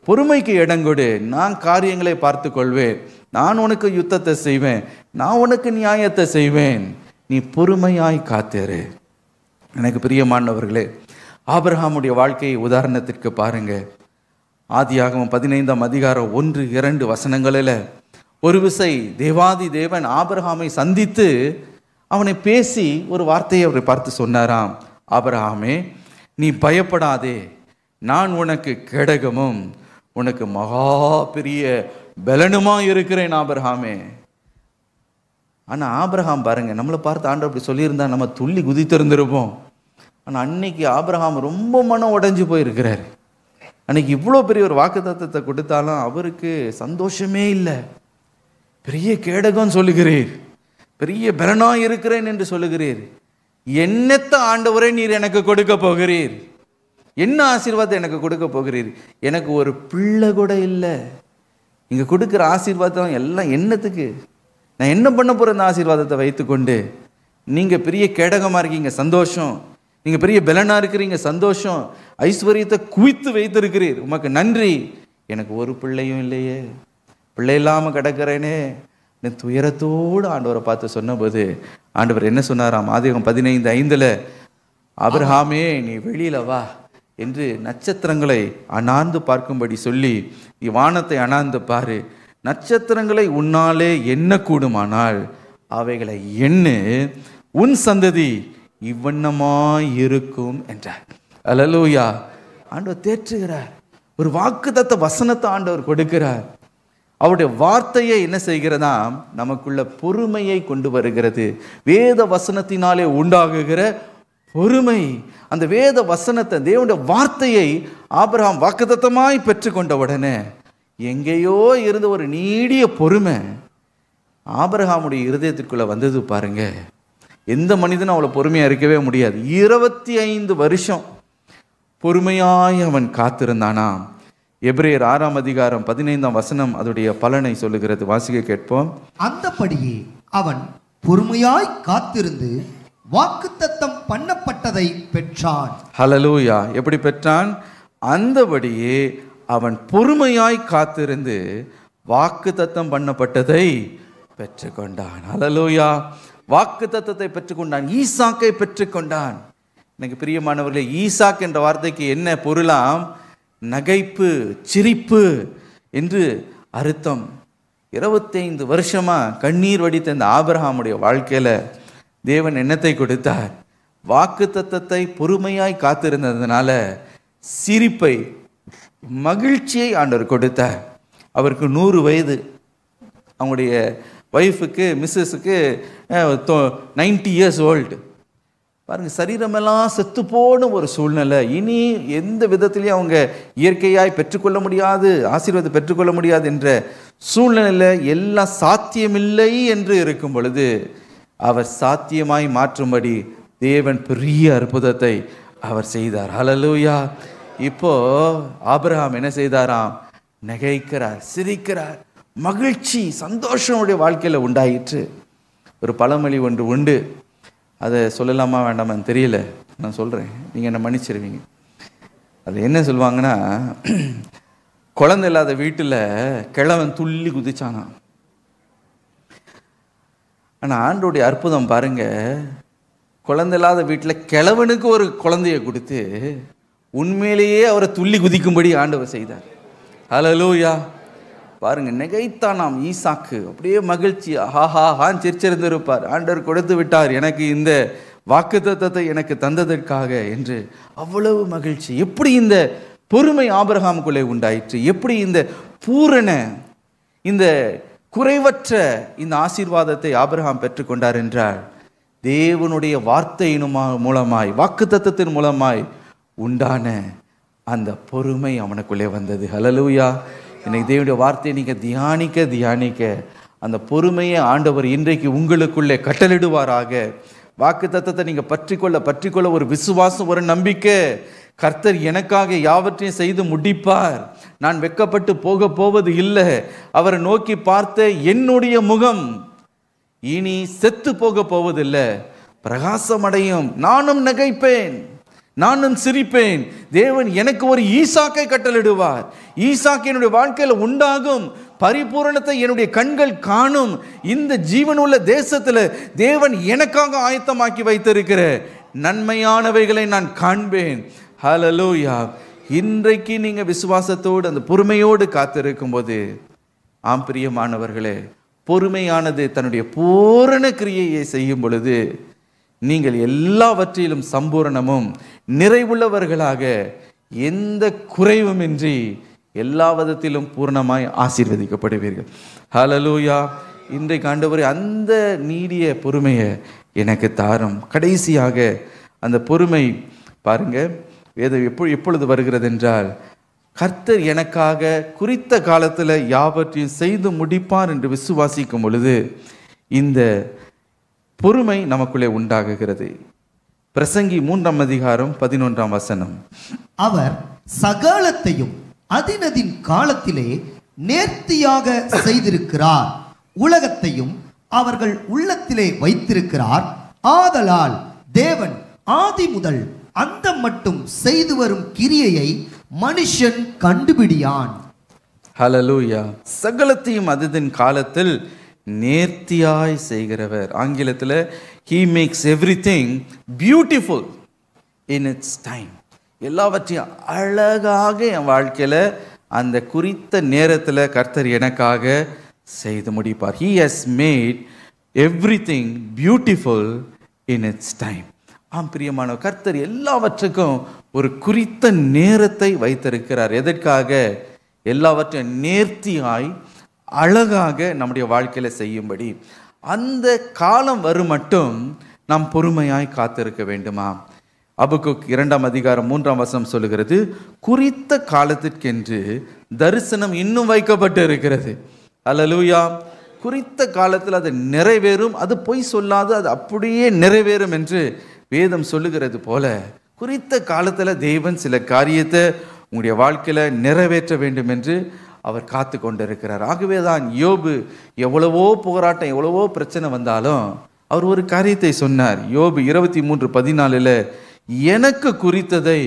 பொறுமைக்கு இடங்கொடு. நான் காரியங்களை பார்த்து கொள்வேன், நான் உனக்கு யுத்தத்தை செய்வேன், நான் உனக்கு நியாயத்தை செய்வேன், நீ பொறுமையாய் காத்திரு. எனக்கு பிரியமானவர்களே, ஆபிரகாமுடைய வாழ்க்கையை உதாரணத்திற்கு பாருங்க. ஆதியாகமம் 15ஆம் அதிகாரம் 1-2 வசனங்களில் ஒரு விசை தேவாதி தேவன் ஆபிரகாமை சந்தித்து அவனை பேசி ஒரு வார்த்தையை அவரை பார்த்து சொன்னாராம். ஆபிரகாமே, நீ பயப்படாதே, நான் உனக்கு கேடகமும் உனக்கு மகா பெரிய பலனுமா இருக்கிறேன் ஆபிரகாமே. ஆனால் ஆபிரகாம் பாருங்க, நம்மளை பார்த்து ஆண்டவர் அப்படி சொல்லியிருந்தா நம்ம துள்ளி குதித்திருந்திருப்போம். ஆனால் அன்னைக்கு ஆபிரகாம் ரொம்ப மனம் உடைஞ்சு போயிருக்கிறார். அன்னைக்கு இவ்வளோ பெரிய ஒரு வாக்குத்தத்தத்தை கொடுத்தாலும் அவருக்கு சந்தோஷமே இல்லை. பெரிய கேடகம் சொல்லுகிறீர், பெரிய பலனா இருக்கிறேன் என்று சொல்லுகிறீர், என்னத்த ஆண்டவரே நீர் எனக்கு கொடுக்க போகிறீர்? என்ன ஆசீர்வாதம் எனக்கு கொடுக்க போகிறீர்? எனக்கு ஒரு பிள்ளை கூட இல்லை. இங்கே கொடுக்குற ஆசீர்வாதம் எல்லாம் என்னத்துக்கு? நான் என்ன பண்ண போகிற இந்த ஆசீர்வாதத்தை வைத்துக்கொண்டு? நீங்கள் பெரிய கேடகமாக இருக்கீங்க, சந்தோஷம். நீங்கள் பெரிய பலனாக இருக்கிறீங்க, சந்தோஷம். ஐஸ்வர்யத்தை குவித்து வைத்திருக்கிறீர், உமக்கு நன்றி. எனக்கு ஒரு பிள்ளையும் இல்லையே, பிள்ளை இல்லாமல் கிடக்கிறேனே. துயரத்தோடு ஆண்டவரை பார்த்து சொன்னபோது ஆண்டவர் என்ன சொன்னாராம்? ஆதியாகமம் 15:5 ஆபிரகாமே, நீ வெளியில வா என்று நட்சத்திரங்களை அண்ணாந்து பார்க்கும்படி சொல்லி, நீ வானத்தை அண்ணாந்து பாரு, நட்சத்திரங்களை உன்னாலே எண்ண கூடுமானால் அவைகளை எண்ணு, உன் சந்ததி இவ்வண்ணமாய் இருக்கும் என்றார். அல்லேலூயா. ஆண்டவர் தேற்றுகிறார். ஒரு வாக்குத்தத்த வசனத்தை ஆண்டவர் கொடுக்கிறார். அவருடைய வார்த்தையை என்ன செய்கிறதா? நமக்குள்ள பொறுமையை கொண்டு வருகிறது. வேத வசனத்தினாலே உண்டாகுகிற பொறுமை. அந்த வேத வசனத்தை, தேவனுடைய வார்த்தையை ஆபிரகாம் வாக்குத்தத்தமாய் பெற்றுக்கொண்ட உடனே எங்கேயோ இருந்த ஒரு நீடிய பொறுமை ஆபிரகாமுடைய இருதயத்திற்குள்ள வந்தது பாருங்க. எந்த மனிதனும் அவ்வளோ பொறுமையாக இருக்கவே முடியாது. 25 வருஷம் பொறுமையாய் அவன் காத்திருந்தானாம். எபிரேயர் 6ஆம் அதிகாரம் 15ஆம் வசனம் அதோடைய பலனை சொல்லுகிறது. வாசிக்க கேட்போம். அந்தபடியே அவன் பொறுமையாய் காத்திருந்து வாக்குத்தத்தம் பண்ணப்பட்டதை பெற்றான். ஹல்லேலூயா. எப்படி பெற்றான்? அந்தபடியே அவன் பொறுமையாய் காத்திருந்து வாக்குத்தத்தம் பண்ணப்பட்டதை பெற்றுக்கொண்டான். ஹல்லேலூயா. வாக்குத்தத்தத்தை பெற்றுக்கொண்டான், ஈசாக்கை பெற்றுக்கொண்டான். எனக்கு பிரியமானவர்களே, ஈசாக் என்ற வார்த்தைக்கு என்ன பொருளாம்? நகைப்பு, சிரிப்பு என்று அர்த்தம். 25 வருஷமா கண்ணீர் வடித்த இந்த ஆபிரகாமுடைய வாழ்க்கையில தேவன் என்னத்தை கொடுத்தார்? வாக்குத்தத்தத்தை பொறுமையாய் காத்திருந்ததுனால சிரிப்பை, மகிழ்ச்சியை ஆண்டவர் கொடுத்தார். அவருக்கு 100 வயது. அவங்களுடைய ஒய்ஃபுக்கு, மிஸ்ஸஸுக்கு 90 இயர்ஸ் ஓல்டு. பாருங்கள், சரீரமெல்லாம் செத்து போன ஒரு சூழ்நிலை. இனி எந்த விதத்திலையும் அவங்க இயற்கையாய் பெற்றுக்கொள்ள முடியாது, ஆசீர்வாதத்தை பெற்றுக்கொள்ள முடியாது என்ற சூழ்நிலையில் எல்லாம் சாத்தியமில்லை என்று இருக்கும் பொழுது அவர் சாத்தியமாய் மாற்றும்படி தேவன் பெரிய அற்புதத்தை அவர் செய்தார். ஹல்லேலூயா. இப்போ ஆபிரகாம் என்ன செய்தாராம்? நகைக்கிறார், சிரிக்கிறார், மகிழ்ச்சி, சந்தோஷமுடைய வாழ்க்கையில் உண்டாயிற்று. ஒரு பழமொழி ஒன்று உண்டு, அதை சொல்லலாமா வேண்டாமான்னு தெரியல, நான் சொல்கிறேன், நீங்கள் என்ன மன்னிச்சிருவீங்க. அது என்ன சொல்லுவாங்கன்னா, குழந்தை இல்லாத வீட்டில் கிழவன் துள்ளி குதிச்சானா. ஆனால் ஆண்டோடைய அற்புதம் பாருங்க, குழந்தை இல்லாத வீட்டில் கிழவனுக்கு ஒரு குழந்தைய கொடுத்து உண்மையிலேயே அவரை துள்ளி குதிக்கும்படி ஆண்டவர் செய்தார். ஹல்லேலூயா. பாருங்க, நகைத்தானாம் ஈசாக்கு. அப்படியே மகிழ்ச்சி, ஹாஹாஹான்னு சிரிச்சிருந்திருப்பார். ஆண்டவர் கொடுத்து விட்டார் எனக்கு இந்த வாக்குத்தத்தத்தை எனக்கு தந்ததற்காக என்று அவ்வளவு மகிழ்ச்சி. எப்படி இந்த பொறுமை ஆபிரகாமுக்குள்ளே உண்டாயிற்று? எப்படி இந்த பூரண, இந்த குறைவற்ற இந்த ஆசீர்வாதத்தை ஆபிரகாம் பெற்றுக்கொண்டார் என்றால் தேவனுடைய வார்த்தையின் மூலமாய், வாக்குத்தத்தத்தின் மூலமாய் உண்டான அந்த பொறுமை அவனுக்குள்ளே வந்தது. ஹல்லேலூயா. இன்னைக்கு தேவனுடைய வார்த்தையை நீங்கள் தியானிக்க அந்த பொறுமையை ஆண்டவர் இன்றைக்கு உங்களுக்குள்ளே கட்டளிடுவாராக. வாக்குத்தத்தத்தை நீங்கள் பற்றிக்கொள்ள ஒரு விசுவாசம், ஒரு நம்பிக்கை. கர்த்தர் எனக்காக யாவற்றையும் செய்து முடிப்பார், நான் வெட்கப்பட்டு போக போவது இல்லை. அவரை நோக்கி பார்த்த என்னுடைய முகம் இனி செத்து போக போவதில்லை, பிரகாசமடையும். நானும் நகைப்பேன், நானும் சிரிப்பேன். தேவன் எனக்கு ஒரு ஈசாக்கை கட்டளிடுவார். ஈசாக்கு என்னுடைய வாழ்க்கையில் உண்டாகும் பரிபூரணத்தை என்னுடைய கண்கள் காணும். இந்த ஜீவனுள்ள தேசத்தில் தேவன் எனக்காக ஆயத்தமாக்கி வைத்திருக்கிற நன்மையானவைகளை நான் காண்பேன். ஹல்லேலூயா. இன்றைக்கு நீங்க விசுவாசத்தோடு அந்த பொறுமையோடு காத்திருக்கும் போது, ஆம் பிரியமானவர்களே, பொறுமையானது தன்னுடைய பூரண கிரியையை செய்யும் பொழுது நீங்கள் எல்லாவற்றிலும் சம்பூரணமும் நிறைவுள்ளவர்களாக எந்த குறைவுமின்றி எல்லா விதத்திலும் பூர்ணமாய் ஆசீர்வதிக்கப்படுவீர்கள். ஹல்லேலூயா. இன்றைக்கு ஆண்டவரே அந்த நீடிய பொறுமையை எனக்கு தாரும். கடைசியாக அந்த பொறுமை பாருங்க, வேதம் எப்பொழுது வருகிறது என்றால், கர்த்தர் எனக்காக குறித்த காலத்தில் யாவற்றையும் செய்து முடிப்பார் என்று விசுவாசிக்கும் பொழுது இந்த பொறுமை நமக்குள்ளே உண்டாகுகிறது. பிரசங்கி 3ஆம் அதிகாரம் 11ஆம் வசனம். அவர் சகலத்தையும் அதினதின் காலத்திலே நேர்த்தியாக செய்திருக்கிறார், உலகத்தையும் அவர்கள் உள்ளத்திலே வைத்திருக்கிறார். ஆதலால் தேவன் ஆதி முதல் அந்த மட்டும் செய்து வரும் கிரியையை மனுஷன் கண்டுபிடியான். ஹல்லேலூயா. சகலத்தையும் அதின் காலத்தில் நேர்த்தியாய் செய்கிறவர். ஆங்கிலத்தில் he makes everything beautiful in its time. எல்லாவற்றையும் அழகாக என் வாழ்க்கையில் அந்த குறித்த நேரத்தில் கர்த்தர் எனக்காக செய்து முடிப்பார். he has made everything beautiful in its time. ஆம் பிரியமான கர்த்தர் எல்லாவற்றுக்கும் ஒரு குறித்த நேரத்தை வைத்திருக்கிறார். எதற்காக? எல்லாவற்றையும் நேர்த்தியாய் அழகாக நம்முடைய வாழ்க்கையில் செய்யும்படி. அந்த காலம் வரும் மட்டும் நாம் பொறுமையாய் காத்திருக்க வேண்டுமா? அபக்குக் 2ஆம் அதிகாரம் 3ஆம் வசனம் சொல்லுகிறது, குறித்த காலத்திற்கென்று தரிசனம் இன்னும் வைக்கப்பட்டு இருக்கிறது. ஹல்லேலூயா. குறித்த காலத்தில் அது நிறைவேறும், அது பொய் சொல்லாது, அது அப்படியே நிறைவேறும் என்று வேதம் சொல்லுகிறது போல, குறித்த காலத்தில் தேவன் சில காரியத்தை உங்களுடைய வாழ்க்கையில் நிறைவேற்ற வேண்டும் என்று அவர் காத்து கொண்டிருக்கிறார். ஆகவே தான் யோபு எவ்வளவோ போராட்டம், எவ்வளவோ பிரச்சனை வந்தாலும் அவர் ஒரு காரியத்தை சொன்னார். யோபு 23:14 எனக்கு குறித்ததை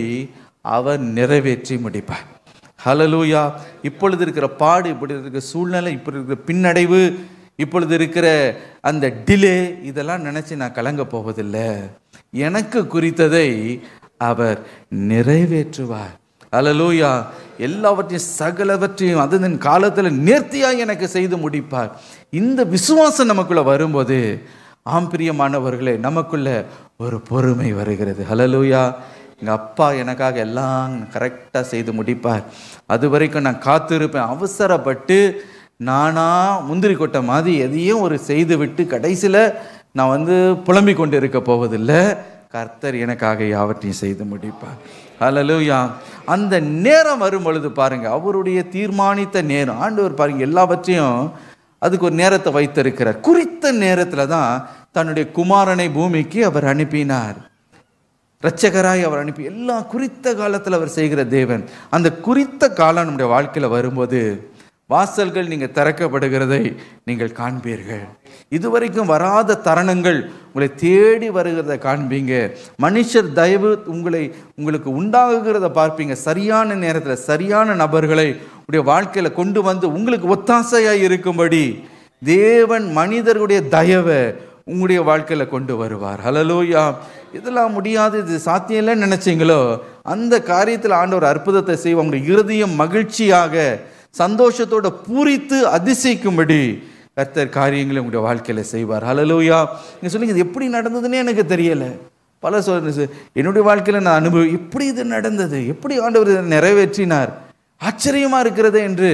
அவர் நிறைவேற்றி முடிப்பார். ஹல்லேலூயா. இப்பொழுது இருக்கிற பாடு, இப்படி இருக்கிற சூழ்நிலை, இப்படி இருக்கிற பின்னடைவு, இப்பொழுது இருக்கிற அந்த டிலே, இதெல்லாம் நினைச்சு நான் கலங்க போவதில்லை. எனக்கு குறித்ததை அவர் நிறைவேற்றுவார். ஹல்லேலூயா. எல்லாவற்றையும் சகலவற்றையும் அதன் காலத்தில் நேர்த்தியாக எனக்கு செய்து முடிப்பார். இந்த விசுவாசம் நமக்குள்ள வரும்போது, ஆம் பிரியமானவர்களே, நமக்குள்ள ஒரு பொறுமை வருகிறது. ஹல்லேலூயா. எங்கள் அப்பா எனக்காக எல்லாம் கரெக்டாக செய்து முடிப்பார், அது வரைக்கும் நான் காத்திருப்பேன். அவசரப்பட்டு நானா முந்திரி கொட்டை மாதிரி எதையும் ஒரு செய்து விட்டு கடைசியில் நான் புலம்பிக் கொண்டு இருக்க போவதில்லை. கர்த்தர் எனக்காக யாவற்றையும் செய்து முடிப்பார். ஹல்லேலூயா. அந்த நேரம் வரும் பொழுது பாருங்க, அவருடைய தீர்மானித்த நேரம். ஆண்டவர் பாருங்க எல்லாவற்றையும் அதுக்கு ஒரு நேரத்தை வைத்திருக்கிறார். குறித்த நேரத்தில் தான் தன்னுடைய குமாரனை பூமிக்கு அவர் அனுப்பினார். இரட்சகராய் அவர் அனுப்பி எல்லாம் குறித்த காலத்தில் அவர் செய்கிற தேவன். அந்த குறித்த காலம் நம்முடைய வாழ்க்கையில் வரும்போது வாசல்கள் நீங்கள் திறக்கப்படுகிறதை நீங்கள் காண்பீர்கள். இதுவரைக்கும் வராத தருணங்கள் உங்களை தேடி வருகிறத காண்பீங்க. மனுஷர் தயவு உங்களுக்கு உண்டாகுகிறத பார்ப்பீங்க. சரியான நேரத்தில் சரியான நபர்களை உடைய வாழ்க்கையில் கொண்டு வந்து உங்களுக்கு ஒத்தாசையாக இருக்கும்படி தேவன் மனிதர்களுடைய தயவை உங்களுடைய வாழ்க்கையில் கொண்டு வருவார். ஹல்லேலூயா. இதெல்லாம் முடியாது, இது சாத்தியம் இல்லைன்னு நினைச்சீங்களோ, அந்த காரியத்தில் ஆண்டவர் அற்புதத்தை செய்வார். உங்களுடைய இருதயம் மகிழ்ச்சியாக சந்தோஷத்தோட பூரித்து அதிசயிக்கும்படி கர்த்தர் காரியங்களை உங்களுடைய வாழ்க்கையில் செய்வார். ஹல்லேலூயா. நீங்கள் சொல்லுங்க, இது எப்படி நடந்ததுன்னே எனக்கு தெரியலை. பல என்னுடைய வாழ்க்கையில் நான் எப்படி இது நடந்தது, எப்படி ஆண்டவர் இதை நிறைவேற்றினார், ஆச்சரியமாக இருக்கிறது என்று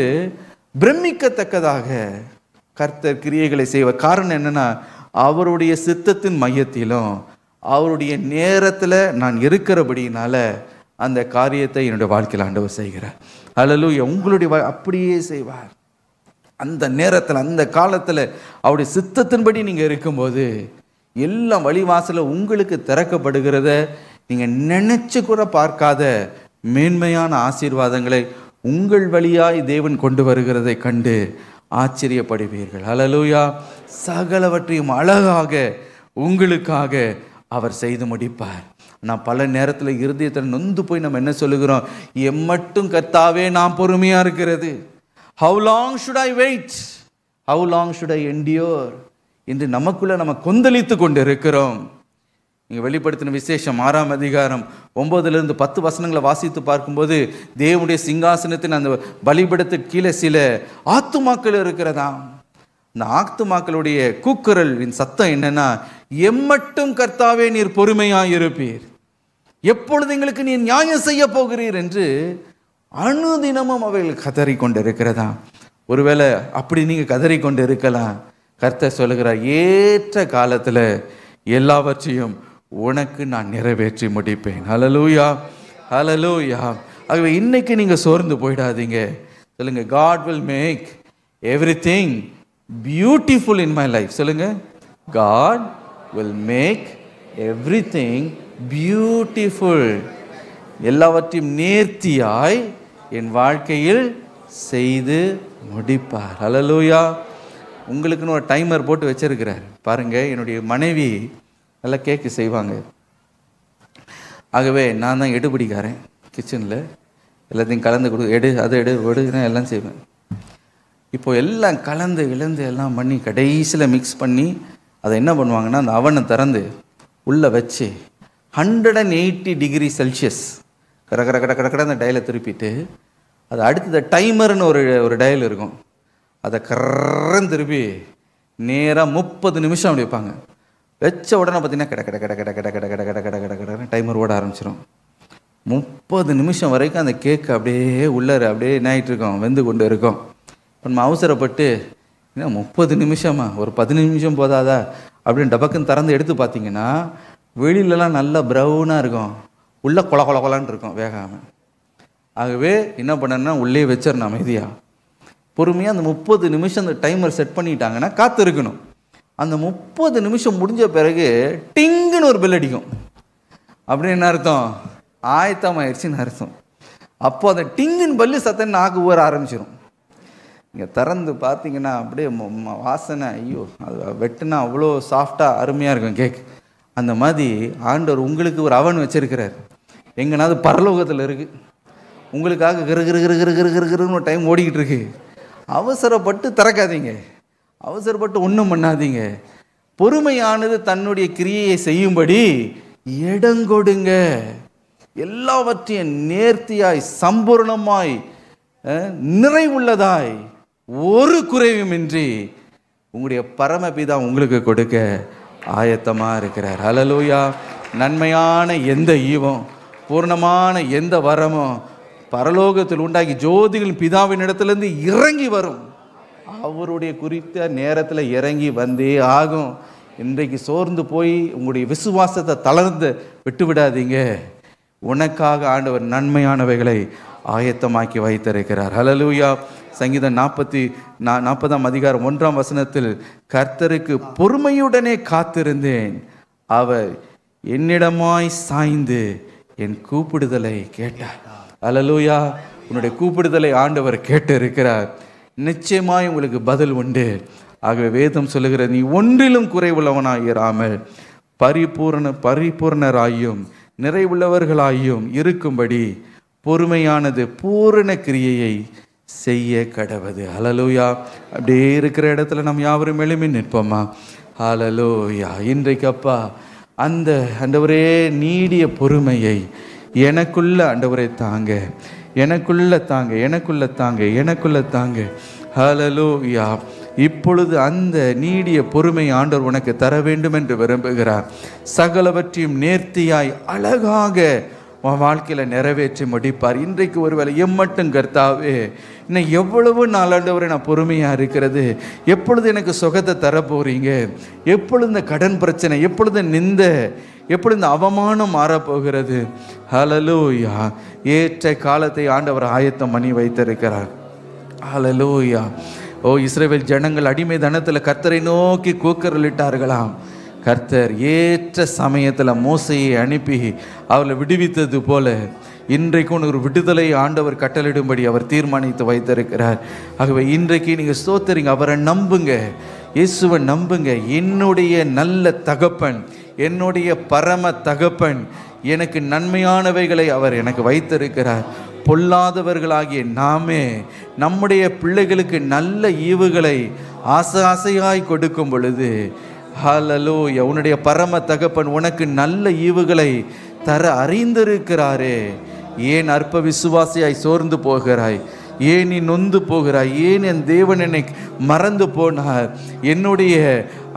பிரமிக்கத்தக்கதாக கர்த்தர் கிரியைகளை செய்வார். காரணம் என்னன்னா, அவருடைய சித்தத்தின் மையத்திலும் அவருடைய நேரத்தில் நான் இருக்கிறபடினால அந்த காரியத்தை என்னுடைய வாழ்க்கையில் ஆண்டவர் செய்கிறார். ஹல்லேலூயா. உங்களுடைய அப்படியே செய்வார். அந்த நேரத்தில் அந்த காலத்தில் அவருடைய சித்தத்தின்படி நீங்கள் இருக்கும்போது எல்லாம் வழிவாசலில் உங்களுக்கு திறக்கப்படுகிறத நீங்கள் நினைச்சு கூட பார்க்காத மேன்மையான ஆசீர்வாதங்களை உங்கள் வழியாய் தேவன் கொண்டு வருகிறதை கண்டு ஆச்சரியப்படுவீர்கள். ஹல்லேலூயா. சகலவற்றையும் அழகாக உங்களுக்காக அவர் செய்து முடிப்பார். நான் பல நேரத்தில் இருதயத்தில் நொந்து போய் நம்ம என்ன சொல்லுகிறோம், எம்மட்டும் கர்த்தாவே நான் பொறுமையாக இருக்கிறது. How long should I wait, how long should I endure என்று நமக்குள்ள நம்ம கொந்தளித்து கொண்டு இருக்கிறோம். நீங்கள் வெளிப்படுத்தின விசேஷம் 6ஆம் அதிகாரம் 9 to 10 வசனங்களை வாசித்து பார்க்கும்போது தேவனுடைய சிங்காசனத்தின் அந்த பலிபீடத்துக்கு கீழே சில ஆத்துமாக்கள் இருக்கிறதா. இந்த ஆத்துமாக்களுடைய கூக்குரலின் சத்தம் என்னன்னா, எம்மட்டும் கர்த்தாவே நீர் பொறுமையாக இருப்பீர், எப்பொழுது எங்களுக்கு நீர் நியாயம் செய்ய போகிறீர் என்று அனுதினமும் அவைகள் கதறி கொண்டு இருக்கிறதா. ஒருவேளை அப்படி நீங்கள் கதறி கொண்டு இருக்கலாம். கர்த்தர் சொல்லுகிறார், ஏற்ற காலத்தில் எல்லாவற்றையும் உனக்கு நான் நிறைவேற்றி முடிப்பேன். ஹல்லேலூயா, ஹல்லேலூயா. ஆகவே இன்னைக்கு நீங்கள் சோர்ந்து போயிடாதீங்க. சொல்லுங்க, God will make everything beautiful in my life. சொல்லுங்க, God will make everything beautiful. எல்லாவற்றையும் நேர்த்தியாய் என் வாழ்க்கையில் செய்து முடிப்பார். ஹல்லேலூயா. உங்களுக்குன்னு ஒரு டைமர் போட்டு வச்சிருக்கிறார் பாருங்க. என்னுடைய மனைவி நல்லா கேக்கு செய்வாங்க. ஆகவே நான் தான் எடுபிடிக்காரன். கிச்சனில் எல்லாத்தையும் கலந்து எடு அதை எடுக்கிறேன், எல்லாம் செய்வேன். இப்போ எல்லாம் கலந்து இழந்து எல்லாம் பண்ணி கடைசியில் மிக்ஸ் பண்ணி அதை என்ன பண்ணுவாங்கன்னா, அந்த அவனை திறந்து உள்ளே வச்சு 180 டிகிரி செல்சியஸ் கட கட கட கட கட அந்த டயலை திருப்பிட்டு, அது அடுத்தது டைமர்னு ஒரு டயல் இருக்கும், அதை கரன்னு திருப்பி நேராக 30 நிமிஷம் அப்படி வைப்பாங்க. வச்ச உடனே பார்த்தீங்கன்னா கட கட கட கட கட கட கட கட கட கட கட டைமர் ஓட ஆரம்பிச்சிடும். 30 நிமிஷம் வரைக்கும் அந்த கேக்கு அப்படியே உள்ளார அப்படியே என்ன ஆகிட்டு இருக்கோம், வெந்து கொண்டு இருக்கும். இப்போ நம்ம அவசரப்பட்டு என்ன 30 நிமிஷமா, ஒரு 15 நிமிஷம் போதாதா அப்படின்னு டபக்குன்னு திறந்து எடுத்து பார்த்தீங்கன்னா வெளியிலலாம் நல்லா ப்ரௌனாக இருக்கும், உள்ளே கொல கொல கொலான்னு இருக்கும் வேகாமல். ஆகவே என்ன பண்ணேன்னா உள்ளே வச்சிடணும் அமைதியாக பொறுமையாக. அந்த 30 நிமிஷம் அந்த டைமர் செட் பண்ணிட்டாங்கன்னா காத்து இருக்கணும். அந்த 30 நிமிஷம் முடிஞ்ச பிறகு டிங்குன்னு ஒரு பெல் அடிக்கும். அப்படின்னு என்ன அர்த்தம், ஆயத்தமாயிடுச்சுன்னு அர்த்தம். அப்போ அந்த டிங்குன்னு பல்லு சத்தம் நாக்கு ஊற ஆரம்பிச்சிடும். நீங்கள் திறந்து பார்த்தீங்கன்னா அப்படியே வாசனை, ஐயோ அது வெட்டுனா அவ்வளோ சாஃப்டாக அருமையாக இருக்கும் கேக். அந்த மாதிரி ஆண்டவர் உங்களுக்கு ஒரு அவன் வச்சிருக்கிறார். எங்கனாவது பரலோகத்தில் இருக்குது, உங்களுக்காக கிரு கிரு கிரு கிரு கிரு கிரு கிருன்னு டைம் ஓடிக்கிட்டு இருக்கு. அவசரப்பட்டு திறக்காதீங்க, அவசரப்பட்டு ஒன்றும் பண்ணாதீங்க. பொறுமையானது தன்னுடைய கிரியையை செய்யும்படி இடங்கொடுங்க. எல்லாவற்றையும் நேர்த்தியாய் சம்பூர்ணமாய் நிறைவுள்ளதாய் ஒரு குறைவுமின்றி உங்களுடைய பரமபிதா உங்களுக்கு கொடுக்க ஆயத்தமாக இருக்கிறார். ஹல்லேலூயா. நன்மையான எந்த ஈவம், பூர்ணமான எந்த வரமும் பரலோகத்தில் உண்டாகி ஜோதிகளின் பிதாவின் இடத்துலேருந்து இறங்கி வரும். அவருடைய குறித்த நேரத்தில் இறங்கி வந்தே ஆகும். இன்றைக்கு சோர்ந்து போய் உங்களுடைய விசுவாசத்தை தளர்ந்து விட்டு விடாதீங்க. உனக்காக ஆண்டவர் நன்மையானவைகளை ஆயத்தமாக்கி வைத்திருக்கிறார். ஹல்லேலூயா. சங்கீதம் 40ஆம் அதிகாரம் 1ஆம் வசனத்தில், கர்த்தருக்கு பொறுமையுடனே காத்திருந்தேன், அவர் என்னிடமாய் சாய்ந்து என் கூப்பிடுதலை கேட்டார். ஹல்லேலூயா. உன்னுடைய கூப்பிடுதலை ஆண்டவர் கேட்டு இருக்கிறார். நிச்சயமாய் உங்களுக்கு பதில் உண்டு. ஆகவே வேதம் சொல்லுகிற, நீ ஒன்றிலும் குறைவுள்ளவனாயிராமல் பரிபூர்ணராயும் நிறைவுள்ளவர்களாயும் இருக்கும்படி பொறுமையானது பூரண கிரியையை செய்ய கடவது. ஹல்லேலூயா. அப்படியே இருக்கிற இடத்துல நம்ம யாவரும் எழுப்பி நிற்போமா? ஹல்லேலூயா. இன்றைக்கு அப்பா அந்த ஆண்டவரே நீடிய பொறுமையை எனக்குள்ள ஆண்டவரே தாங்க, எனக்குள்ள தாங்க, எனக்குள்ள தாங்க, எனக்குள்ள தாங்க. ஹல்லேலூயா. இப்பொழுது அந்த நீடிய பொறுமை ஆண்டவர் உனக்கு தர வேண்டும் என்று விரும்புகிறார். சகலவற்றையும் நேர்த்தியாய் அழகாக உன் வாழ்க்கையில் நிறைவேற்றி முடிப்பார். இன்றைக்கு ஒருவேளை எம்மட்டும் கர்த்தாவே, இன்னும் எவ்வளவு நாளாண்டவரை நான் பொறுமையாக இருக்கிறது, எப்பொழுது எனக்கு சுகத்தை தரப்போறீங்க, எப்பொழுது இந்த கடன் பிரச்சனை, எப்பொழுது எப்பொழுது இந்த அவமானம் மாறப்போகிறது. ஹல்லேலூயா. ஏற்ற காலத்தை ஆண்டவர் ஆயத்தம் பண்ணி வைத்திருக்கிறார். ஹல்லேலூயா. ஓ, இஸ்ரவேல் ஜனங்கள் அடிமை தனத்தில் கர்த்தரை நோக்கி கூக்குரலிட்டார்களாம். கர்த்தர் ஏற்ற சமயத்தில் மோசையை அனுப்பி அவளை விடுவித்தது போல இன்றைக்கு ஒரு விடுதலை ஆண்டவர் கட்டளிடும்படி அவர் தீர்மானித்து வைத்திருக்கிறார். ஆகவே இன்றைக்கு நீங்கள் ஸ்தோத்திரிங்க, அவரை நம்புங்க, இயேசுவை நம்புங்க. என்னுடைய நல்ல தகப்பன், என்னுடைய பரம தகப்பன், எனக்கு நன்மையானவைகளை அவர் எனக்கு வைத்திருக்கிறார். பொல்லாதவர்களாகிய நாமே நம்முடைய பிள்ளைகளுக்கு நல்ல ஈவுகளை ஆசையாய் கொடுக்கும் பொழுது, ஹல்லேலூயா, உன்னுடைய பரம தகப்பன் உனக்கு நல்ல ஈவுகளை தர அறிந்திருக்கிறாரே. ஏன் அற்ப விசுவாசியாய் சோர்ந்து போகிறாய்? ஏன் நீ நொந்து போகிறாய்? ஏன் என் தேவன் என்னை மறந்து போனார்? என்னுடைய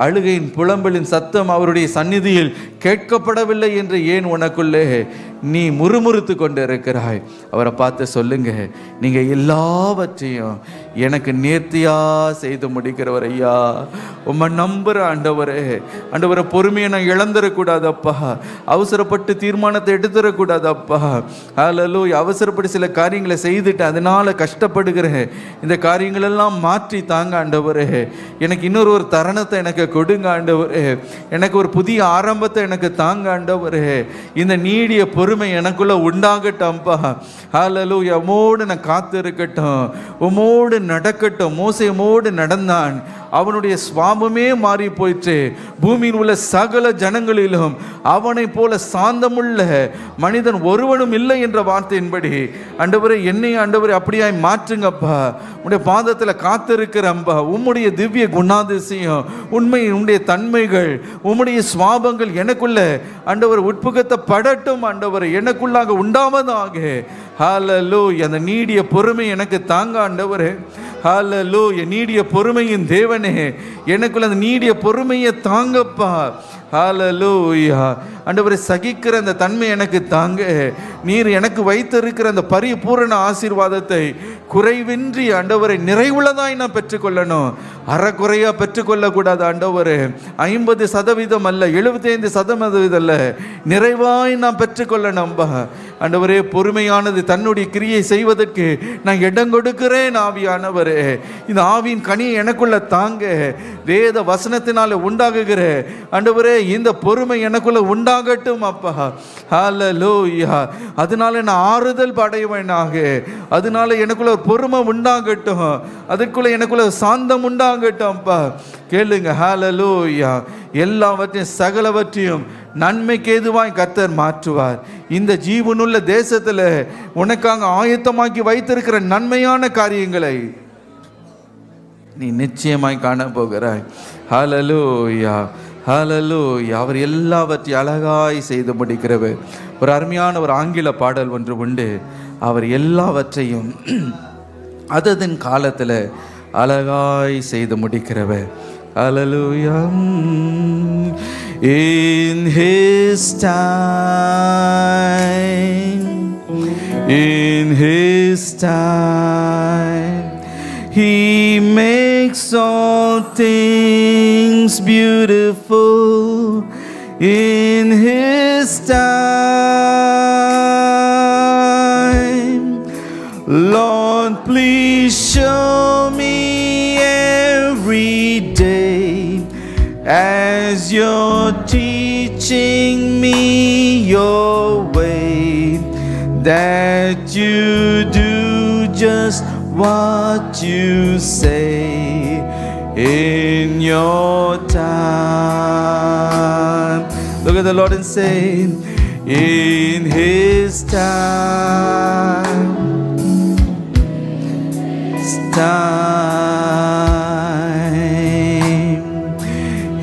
அழுகையின் புலம்பலின் சத்தம் அவருடைய சந்நிதியில் கேட்கப்படவில்லை என்று ஏன் உனக்குள்ளே நீ முறுமுறுத்து கொண்டு இருக்கிறாய்? அவரை பார்த்து சொல்லுங்க, நீங்க எல்லாவற்றையும் எனக்கு நேர்த்தியா செய்து முடிக்கிறவர் ஐயா. உம்மை நம்புற ஆண்டவரே. ஆண்டவரை, பொறுமையை நான் இழந்துடக்கூடாதப்பா, அவசரப்பட்டு தீர்மானத்தை எடுத்துடக்கூடாதப்பா. ஹல்லேலூயா. அவசரப்பட்டு சில காரியங்களை செய்துட்டு அதனால கஷ்டப்படுகிறேன். இந்த காரியங்கள் எல்லாம் மாற்றி தாங்க ஆண்டவரே. எனக்கு இன்னொரு தருணத்தை எனக்கு கொடுங்க ஆண்டவரே. எனக்கு ஒரு புதிய ஆரம்பத்தை எனக்கு தாங்க ஆண்டவரே. இந்த நீடிய பொறுமை எனக்குள்ள உண்டாகட்டும்பா. ஹல்லேலூயா. உம்மோடு நான் காத்து இருக்கட்டும், உம்மோடு நடக்கட்டும். மோசே உம்மோடு நடந்தான், அவனுடைய சுவாபமே மாறி போயிற்று. பூமியில் உள்ள சகல ஜனங்களிலும் அவனை போல சாந்தமுள்ள மனிதன் ஒருவனும் இல்லை என்ற வார்த்தையின்படி ஆண்டவரே, என்னை ஆண்டவரே அப்படியாய் மாற்றுங்கப்பா. உடைய பாதத்தில் காத்திருக்கிறப்பா. உம்முடைய திவ்ய குணாதிசயம், உண்மை, உம்முடைய தன்மைகள், உம்முடைய சுவாபங்கள் எனக்குள்ள ஆண்டவர் உட்புகத்தப்படட்டும் ஆண்டவர், எனக்குள்ளாக உண்டாவதாக. ஹல்லேலூயா. அந்த நீடிய பொறுமை எனக்கு தாங்க ஆண்டவரே. ஹல்லேலூயா. நீடிய பொறுமையின் தேவனே, எனக்குள்ள அந்த நீடிய பொறுமையை தாங்கப்பா. ஹல்லேலூயா. ஆண்டவரை, சகிக்கிற அந்த தன்மை எனக்கு தாங்க. நீர் எனக்கு வைத்திருக்கிற அந்த பரிபூரண ஆசீர்வாதத்தை குறைவின்றி ஆண்டவரை நிறைவுள்ளதாய் நான் பெற்றுக்கொள்ளணும். அறக்குறையா பெற்றுக்கொள்ளக்கூடாது ஆண்டவரே. 50% அல்ல, 75% அல்ல, நிறைவாய் நான் பெற்றுக்கொள்ளணும்பா. ஆண்டவரே, பொறுமையானது தன்னுடைய கிரியை செய்வதற்கு நான் இடம் கொடுக்கிறேன் ஆவியானவரே. இந்த ஆவியின் கனியை எனக்குள்ள தாங்க. வேத வசனத்தினால உண்டாகுகிற ஆண்டவரே இந்த பொறுமை எனக்குள்ள உண்டாகட்டும் அப்பா. ஹல்லேலூயா. அதனால நான் ஆறுதல் படையவனாக, அதனால எனக்குள்ள ஒரு பொறுமை உண்டாகட்டும், அதற்குள்ள எனக்குள்ள சாந்தம் உண்டாகட்டும் அப்பா. கேளுங்க. ஹல்லேலூயா. எல்லாவற்றையும் சகலவற்றையும் நன்மைக்கு ஏதுவாய் கர்த்தர் மாற்றுவார். இந்த ஜீவனுள்ள தேசத்தில் உனக்காக ஆயத்தமாக்கி வைத்திருக்கிற நன்மையான காரியங்களை நீ நிச்சயமாய் காண போகிறாய். ஹல்லேலூயா. ஹல்லேலூயா. அவர் எல்லாவற்றையும் அழகாய் செய்து முடிக்கிறவர். ஒரு அருமையான ஒரு ஆங்கில பாடல் ஒன்று உண்டு. அவர் எல்லாவற்றையும் அதன் காலத்தில் அழகாய் செய்து முடிக்கிறவர். ஹல்லேலூயா. In his time, in his time, he makes all things beautiful. In his time, Lord, please show me every day as you're teaching me your way, that you do just what you say in your time. Look at the Lord and say, in his time,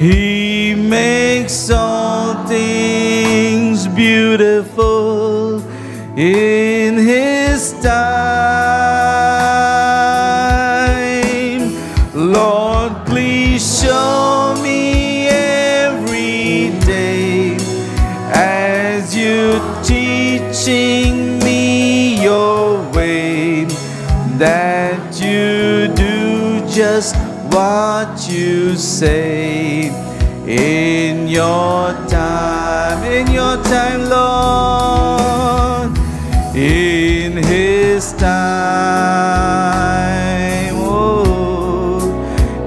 he makes all things beautiful. In his time, Lord, please show me every day as you teaching me your way, that you do just what you say in your time, Lord, in his time, oh,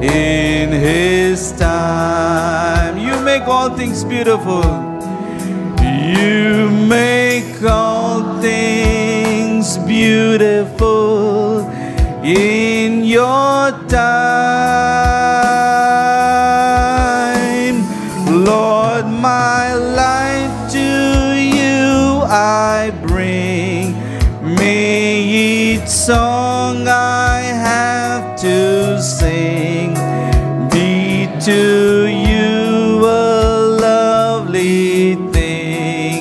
in his time, you make all things beautiful, you make all things beautiful in your time. Lord, my life to you I bring. May each song I have to sing be to you a lovely thing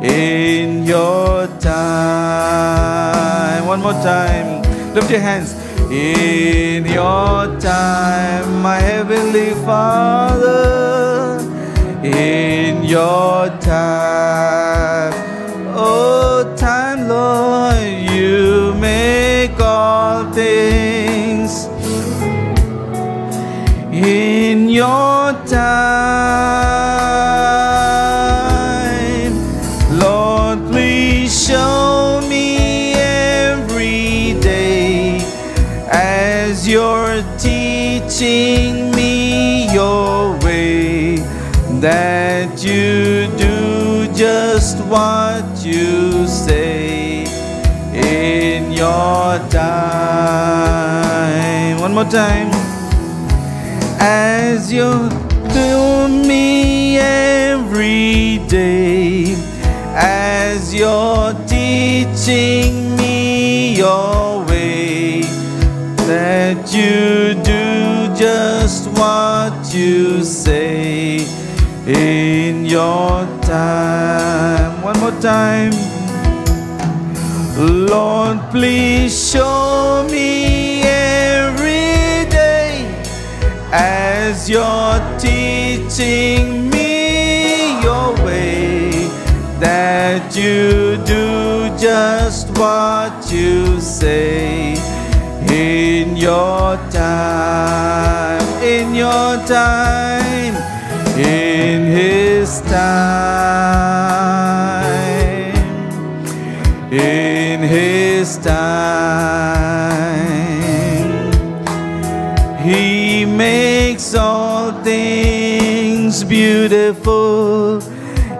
in your time. One more time. Lift your hands. In your time, my heavenly Father. In your time. Oh, time, Lord, you make all things. In your time, Lord, please show me every day as you're teaching me your way, that you do just what you say in your time. One more time. As you do me every day, as you're teaching me your way, that you do just what you say in your time. One more time. Lord, please show me every day as you're teaching me your way, that you do just what you say in your time. In your time. In His time. In His time. He makes all things beautiful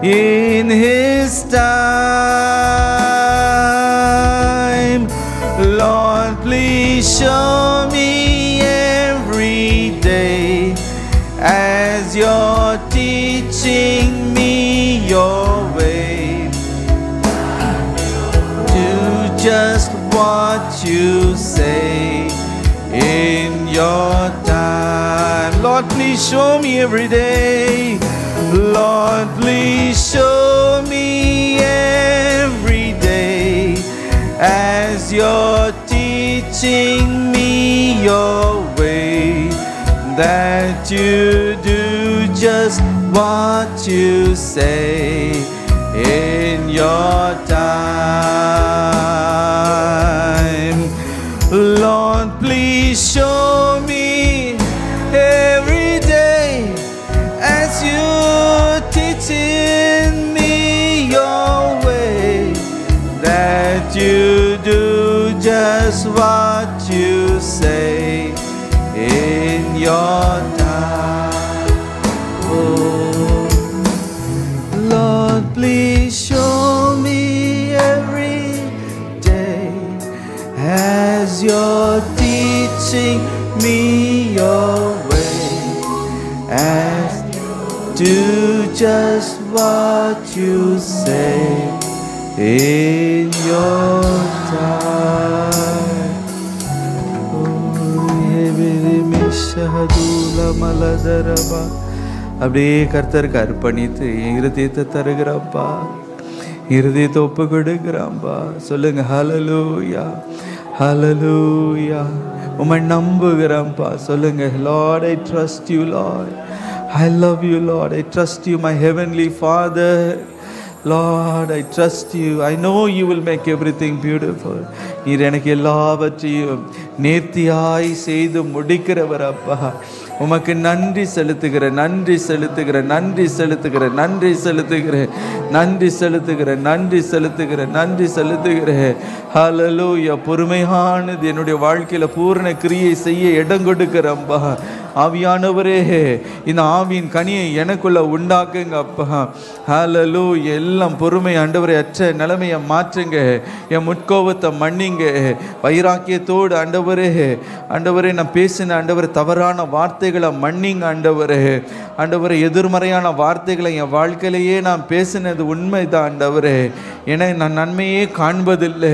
in His time. Lord, please show me every day as you're teaching me your way, do just what you say in your time. Lord, please show me every day. Lord, please show me every day as you're teaching me your way, that you do just what you say in your time. Lord, please show me every day as you're teaching me your way, that you do just what you say in your time. Oh, Lord, please show me every day as you're teaching me your way, as do just what you say in your time. அப்படியே கர்த்தருக்கு அர்ப்பணித்து என் இருதயத்தை தருகிறாப்பா, இருதயத்தை ஒப்பு கொடுக்கிறாப்பா. சொல்லுங்க ஹல்லேலூயா, ஹல்லேலூயா. உம்மை நம்புகிறேன்ப்பா. சொல்லுங்க, Lord, I trust you, Lord. I love you, Lord. I trust you, my heavenly Father. Lord, I trust you. I know you will make everything beautiful. நீர் எனக்கு எல்லாவற்றையும் நேர்த்தியாய் செய்து முடிக்கிறவர் அப்பா. உமக்கு நன்றி செலுத்துகிறேன், நன்றி செலுத்துகிறேன், நன்றி செலுத்துகிறேன், நன்றி செலுத்துகிறேன், நன்றி செலுத்துகிறேன், நன்றி செலுத்துகிறேன், நன்றி செலுத்துகிறேன். ஹல்லேலூயா. பொறுமையானது என்னுடைய வாழ்க்கையில பூர்ண கிரியை செய்ய இடம் கொடுக்கிறப்பா. ஆவியானவரே இந்த ஆவியின் கனியை எனக்குள்ள உண்டாக்குங்க அப்பா. ஹல்லேலூயா. எல்லாம் பொறுமை ஆண்டவரே, அற்ற நிலைமையை மாற்றுங்க. என் முட்கோபத்தை மன்னிங்க. வைராக்கியத்தோடு ஆண்டவரே, ஆண்டவரே நான் பேசின ஆண்டவரே தவறான வார்த்தைகளை மன்னிங்க ஆண்டவரே. ஆண்டவரே எதிர்மறையான வார்த்தைகளை என் வாழ்க்கையிலேயே நான் பேசினது உண்மைதான் ஆண்டவரே. ஏன்னா நான் நன்மையே காண்பதில்லை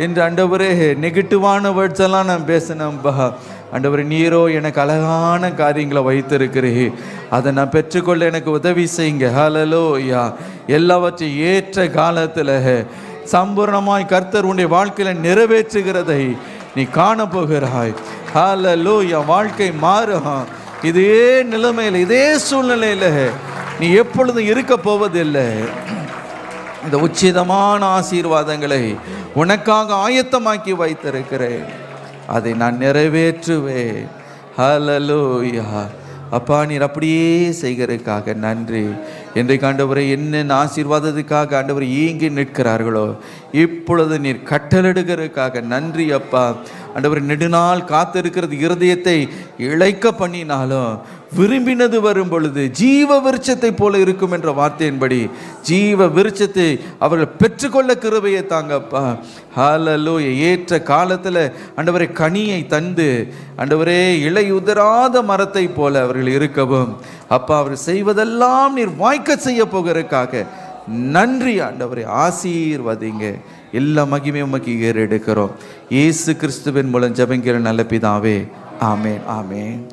என்று ஆண்டவரே நெகட்டிவான வேர்ட்ஸ் எல்லாம் நான் பேசினேன்ப்பா. ஆண்டவரே நீரோ எனக்கு அழகான காரியங்களை வைத்திருக்கிறீர். அதை நான் பெற்றுக்கொள்ள எனக்கு உதவி செய்யுங்க. ஹல்லேலூயா. எல்லாவற்றையும் ஏற்ற காலத்தில் சம்பூர்ணமாய் கர்த்தர் உன்னுடைய வாழ்க்கையில நிறைவேற்றுகிறதை நீ காணப்போகிறாய். ஹல்லேலூயா. வாழ்க்கை மாறும். இதே நிலைமையில் இதே சூழ்நிலையில் நீ எப்பொழுதும் இருக்க போவதில்லை. இந்த உச்சிதமான ஆசீர்வாதங்களை உனக்காக ஆயத்தமாக்கி வைத்திருக்கிறேன். அதை நான் நிறைவேற்றுவேன். ஹல்லேலூயா. அப்பா நீர் அப்படியே செய்கிறதுக்காக நன்றி. இன்றைக்கு ஆண்டவரை என்னென்ன ஆசீர்வாதத்துக்காக ஆண்டவரை ஏங்கி நிற்கிறார்களோ இப்பொழுது நீர் கட்டளெடுக்கிறதுக்காக நன்றி அப்பா. ஆண்டவரை நெடுநாள் காத்திருக்கிறது இருதயத்தை இழைக்க பண்ணினாலும் விரும்பினது வரும் பொழுது ஜீவ விருட்சத்தை போல இருக்கும் என்ற வார்த்தையின்படி ஜீவ விருட்சத்தை அவர்கள் பெற்றுக்கொள்ள கிருபையை தாங்கப்பா. ஹல்லேலூயா. ஏற்ற காலத்தில் ஆண்டவரை கனியை தந்து ஆண்டவரே இலை உதிராத மரத்தை போல அவர்கள் இருக்கவும் அப்பா அவர்கள் செய்வதெல்லாம் நீர் வாய்க்க செய்ய போகிறதுக்காக நன்றி ஆண்டவரை. ஆசீர்வதிங்க. எல்லா மகிமையும் உமக்கு ஏறெடுக்கிறோம். இயேசு கிறிஸ்துவின் மூலம் ஜெபங்கிற நல்ல பிதாவே. ஆமென். ஆமென்.